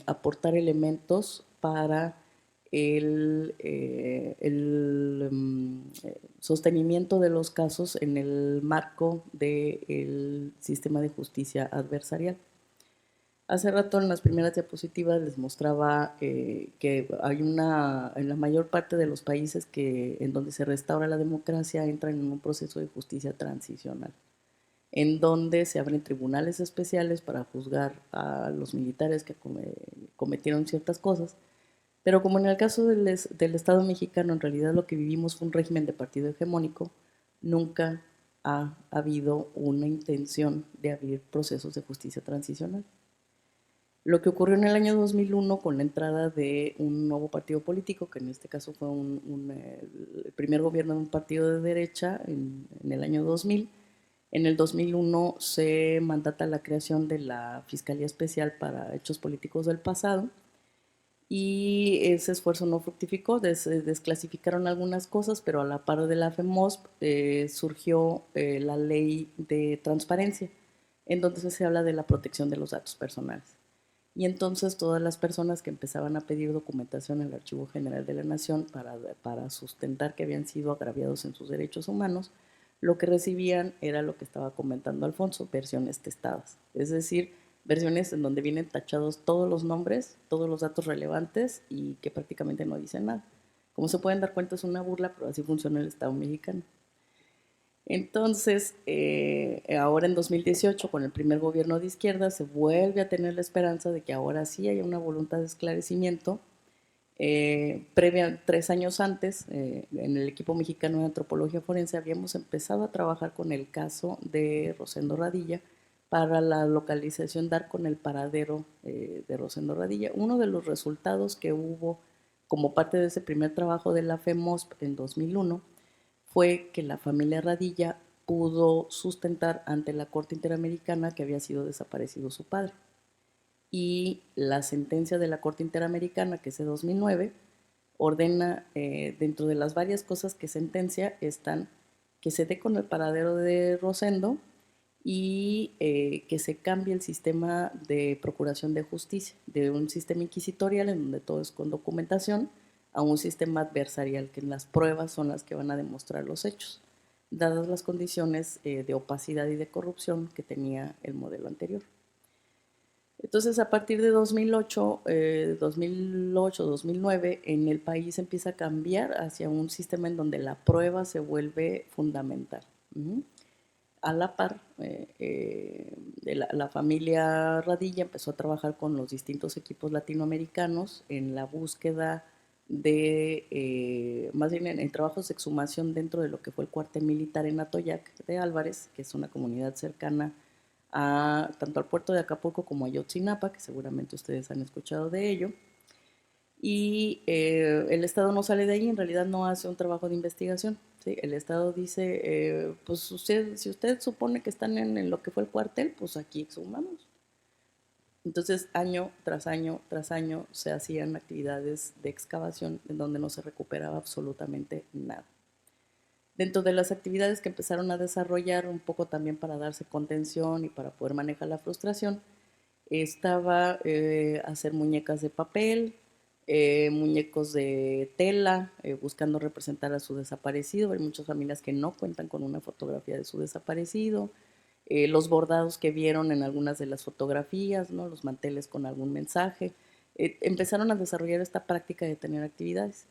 aportar elementos para el sostenimiento de los casos en el marco del sistema de justicia adversarial. Hace rato en las primeras diapositivas les mostraba que hay en la mayor parte de los países en donde se restaura la democracia entran en un proceso de justicia transicional, en donde se abren tribunales especiales para juzgar a los militares que cometieron ciertas cosas. Pero como en el caso del Estado mexicano, en realidad lo que vivimos fue un régimen de partido hegemónico, nunca ha habido una intención de abrir procesos de justicia transicional. Lo que ocurrió en el año 2001 con la entrada de un nuevo partido político, que en este caso fue el primer gobierno de un partido de derecha en el año 2000. En el 2001 se mandata la creación de la Fiscalía Especial para Hechos Políticos del Pasado, y ese esfuerzo no fructificó, desclasificaron algunas cosas, pero a la par de la FEMOSP surgió la ley de transparencia, en donde se habla de la protección de los datos personales. Y entonces todas las personas que empezaban a pedir documentación en el Archivo General de la Nación para sustentar que habían sido agraviados en sus derechos humanos, lo que recibían era lo que estaba comentando Alfonso, versiones testadas. Es decir, versiones en donde vienen tachados todos los nombres, todos los datos relevantes y que prácticamente no dicen nada. Como se pueden dar cuenta, es una burla, pero así funciona el Estado mexicano. Entonces, ahora en 2018, con el primer gobierno de izquierda, se vuelve a tener la esperanza de que ahora sí haya una voluntad de esclarecimiento. Previa 3 años antes, en el equipo mexicano de antropología forense, habíamos empezado a trabajar con el caso de Rosendo Radilla para la localización, dar con el paradero de Rosendo Radilla. Uno de los resultados que hubo como parte de ese primer trabajo de la FEMOSP en 2001 fue que la familia Radilla pudo sustentar ante la Corte Interamericana que había sido desaparecido su padre. Y la sentencia de la Corte Interamericana, que es de 2009, ordena, dentro de las varias cosas que sentencia, están que se dé con el paradero de Rosendo y que se cambie el sistema de procuración de justicia, de un sistema inquisitorial en donde todo es con documentación, a un sistema adversarial, que en las pruebas son las que van a demostrar los hechos, dadas las condiciones de opacidad y de corrupción que tenía el modelo anterior. Entonces, a partir de 2008-2009, en el país empieza a cambiar hacia un sistema en donde la prueba se vuelve fundamental. A la par, la familia Radilla empezó a trabajar con los distintos equipos latinoamericanos en la búsqueda de, más bien en trabajos de exhumación dentro de lo que fue el cuartel militar en Atoyac de Álvarez, que es una comunidad cercana tanto al puerto de Acapulco como a Ayotzinapa, que seguramente ustedes han escuchado de ello. Y el Estado no sale de ahí, en realidad no hace un trabajo de investigación. ¿Sí? El Estado dice, pues si usted supone que están en lo que fue el cuartel, pues aquí exhumamos. Entonces, año tras año tras año se hacían actividades de excavación en donde no se recuperaba absolutamente nada. Dentro de las actividades que empezaron a desarrollar un poco también para darse contención y para poder manejar la frustración, estaba hacer muñecas de papel, muñecos de tela, buscando representar a su desaparecido. Hay muchas familias que no cuentan con una fotografía de su desaparecido. Los bordados que vieron en algunas de las fotografías, ¿no? Los manteles con algún mensaje. Empezaron a desarrollar esta práctica de tener actividades.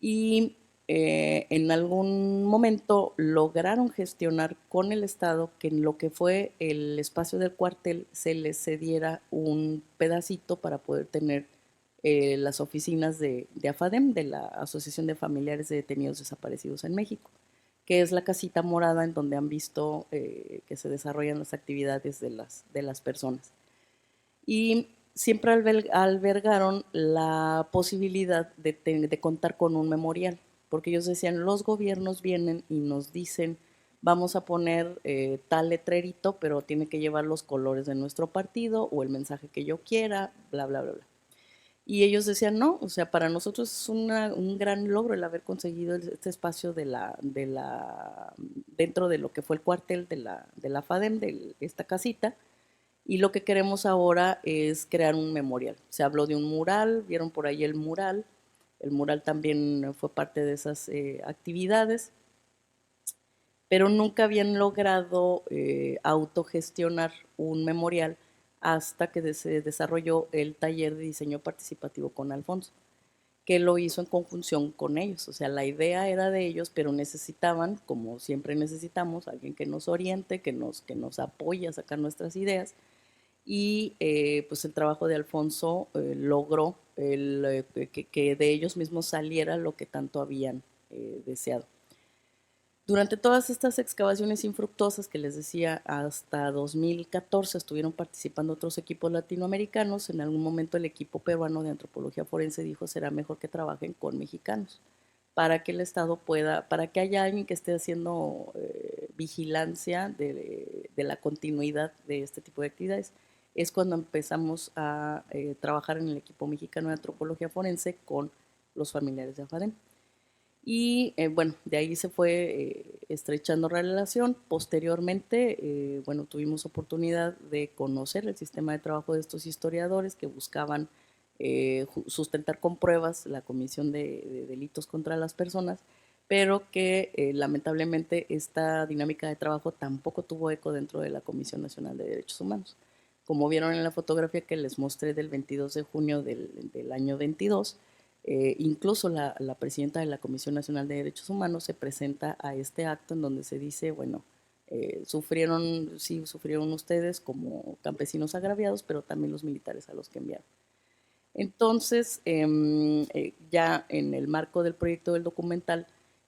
Y en algún momento lograron gestionar con el Estado que en lo que fue el espacio del cuartel se les cediera un pedacito para poder tener las oficinas de AFADEM, de la Asociación de Familiares de Detenidos Desaparecidos en México, que es la casita morada en donde han visto que se desarrollan las actividades de las personas. Y siempre albergaron la posibilidad de contar con un memorial, porque ellos decían, los gobiernos vienen y nos dicen, vamos a poner tal letrerito, pero tiene que llevar los colores de nuestro partido o el mensaje que yo quiera, bla, bla, bla, bla. Y ellos decían, no, o sea, para nosotros es un gran logro el haber conseguido este espacio dentro de lo que fue el cuartel de la FADEM, de esta casita, y lo que queremos ahora es crear un memorial. Se habló de un mural, vieron por ahí el mural también fue parte de esas actividades, pero nunca habían logrado autogestionar un memorial hasta que se desarrolló el taller de diseño participativo con Alfonso, que lo hizo en conjunción con ellos. O sea, la idea era de ellos, pero necesitaban, como siempre necesitamos, alguien que nos oriente, que nos apoye a sacar nuestras ideas. Y pues el trabajo de Alfonso logró que de ellos mismos saliera lo que tanto habían deseado. Durante todas estas excavaciones infructuosas que les decía, hasta 2014 estuvieron participando otros equipos latinoamericanos. En algún momento el equipo peruano de antropología forense dijo será mejor que trabajen con mexicanos para que el Estado pueda, para que haya alguien que esté haciendo vigilancia de la continuidad de este tipo de actividades. Es cuando empezamos a trabajar en el equipo mexicano de antropología forense con los familiares de AFADEM. Y bueno, de ahí se fue estrechando la relación. Posteriormente, bueno, tuvimos oportunidad de conocer el sistema de trabajo de estos historiadores que buscaban sustentar con pruebas la comisión de delitos contra las personas, pero que lamentablemente esta dinámica de trabajo tampoco tuvo eco dentro de la Comisión Nacional de Derechos Humanos. Como vieron en la fotografía que les mostré del 22 de junio del año 22, incluso la presidenta de la Comisión Nacional de Derechos Humanos se presenta a este acto en donde se dice, bueno, sufrieron ustedes como campesinos agraviados, pero también los militares a los que enviaron. Entonces, ya en el marco del proyecto del documental,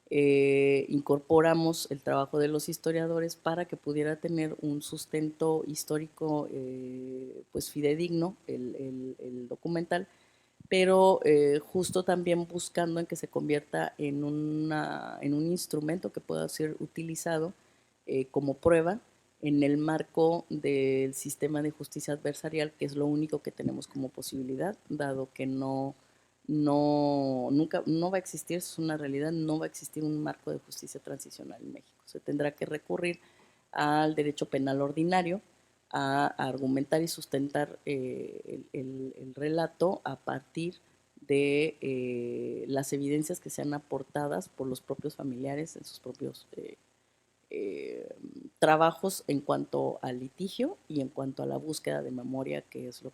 incorporamos el trabajo de los historiadores para que pudiera tener un sustento histórico pues fidedigno el documental, pero justo también buscando en que se convierta en un instrumento que pueda ser utilizado como prueba en el marco del sistema de justicia adversarial, que es lo único que tenemos como posibilidad, dado que nunca va a existir, es una realidad, no va a existir un marco de justicia transicional en México. Se tendrá que recurrir al derecho penal ordinario, a argumentar y sustentar el relato a partir de las evidencias que sean aportadas por los propios familiares en sus propios trabajos en cuanto al litigio y en cuanto a la búsqueda de memoria, que es lo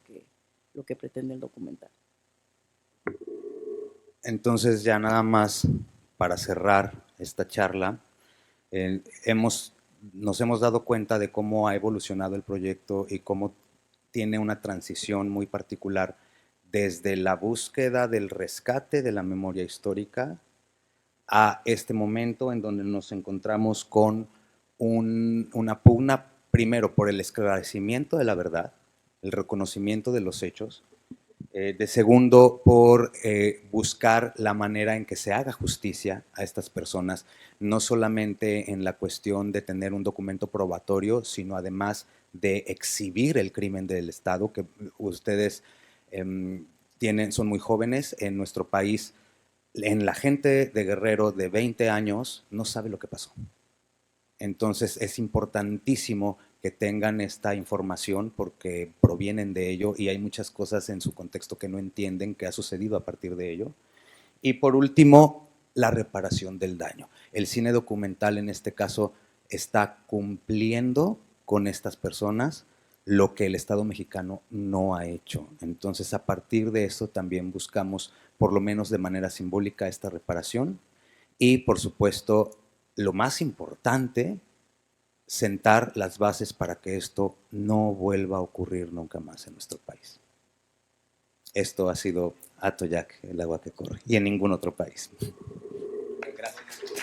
que pretende el documental. Entonces, ya nada más para cerrar esta charla, nos hemos dado cuenta de cómo ha evolucionado el proyecto y cómo tiene una transición muy particular desde la búsqueda del rescate de la memoria histórica a este momento en donde nos encontramos con una pugna, primero por el esclarecimiento de la verdad, el reconocimiento de los hechos, de segundo por buscar la manera en que se haga justicia a estas personas, no solamente en la cuestión de tener un documento probatorio, sino además de exhibir el crimen del Estado, que ustedes son muy jóvenes en nuestro país. En la gente de Guerrero de 20 años no sabe lo que pasó. Entonces es importantísimo que tengan esta información porque provienen de ello y hay muchas cosas en su contexto que no entienden que ha sucedido a partir de ello. Y por último, la reparación del daño. El cine documental en este caso está cumpliendo con estas personas lo que el Estado mexicano no ha hecho. Entonces, a partir de eso también buscamos, por lo menos de manera simbólica, esta reparación y, por supuesto, lo más importante, sentar las bases para que esto no vuelva a ocurrir nunca más en nuestro país. Esto ha sido Atoyac, el agua que corre, y en ningún otro país. Gracias.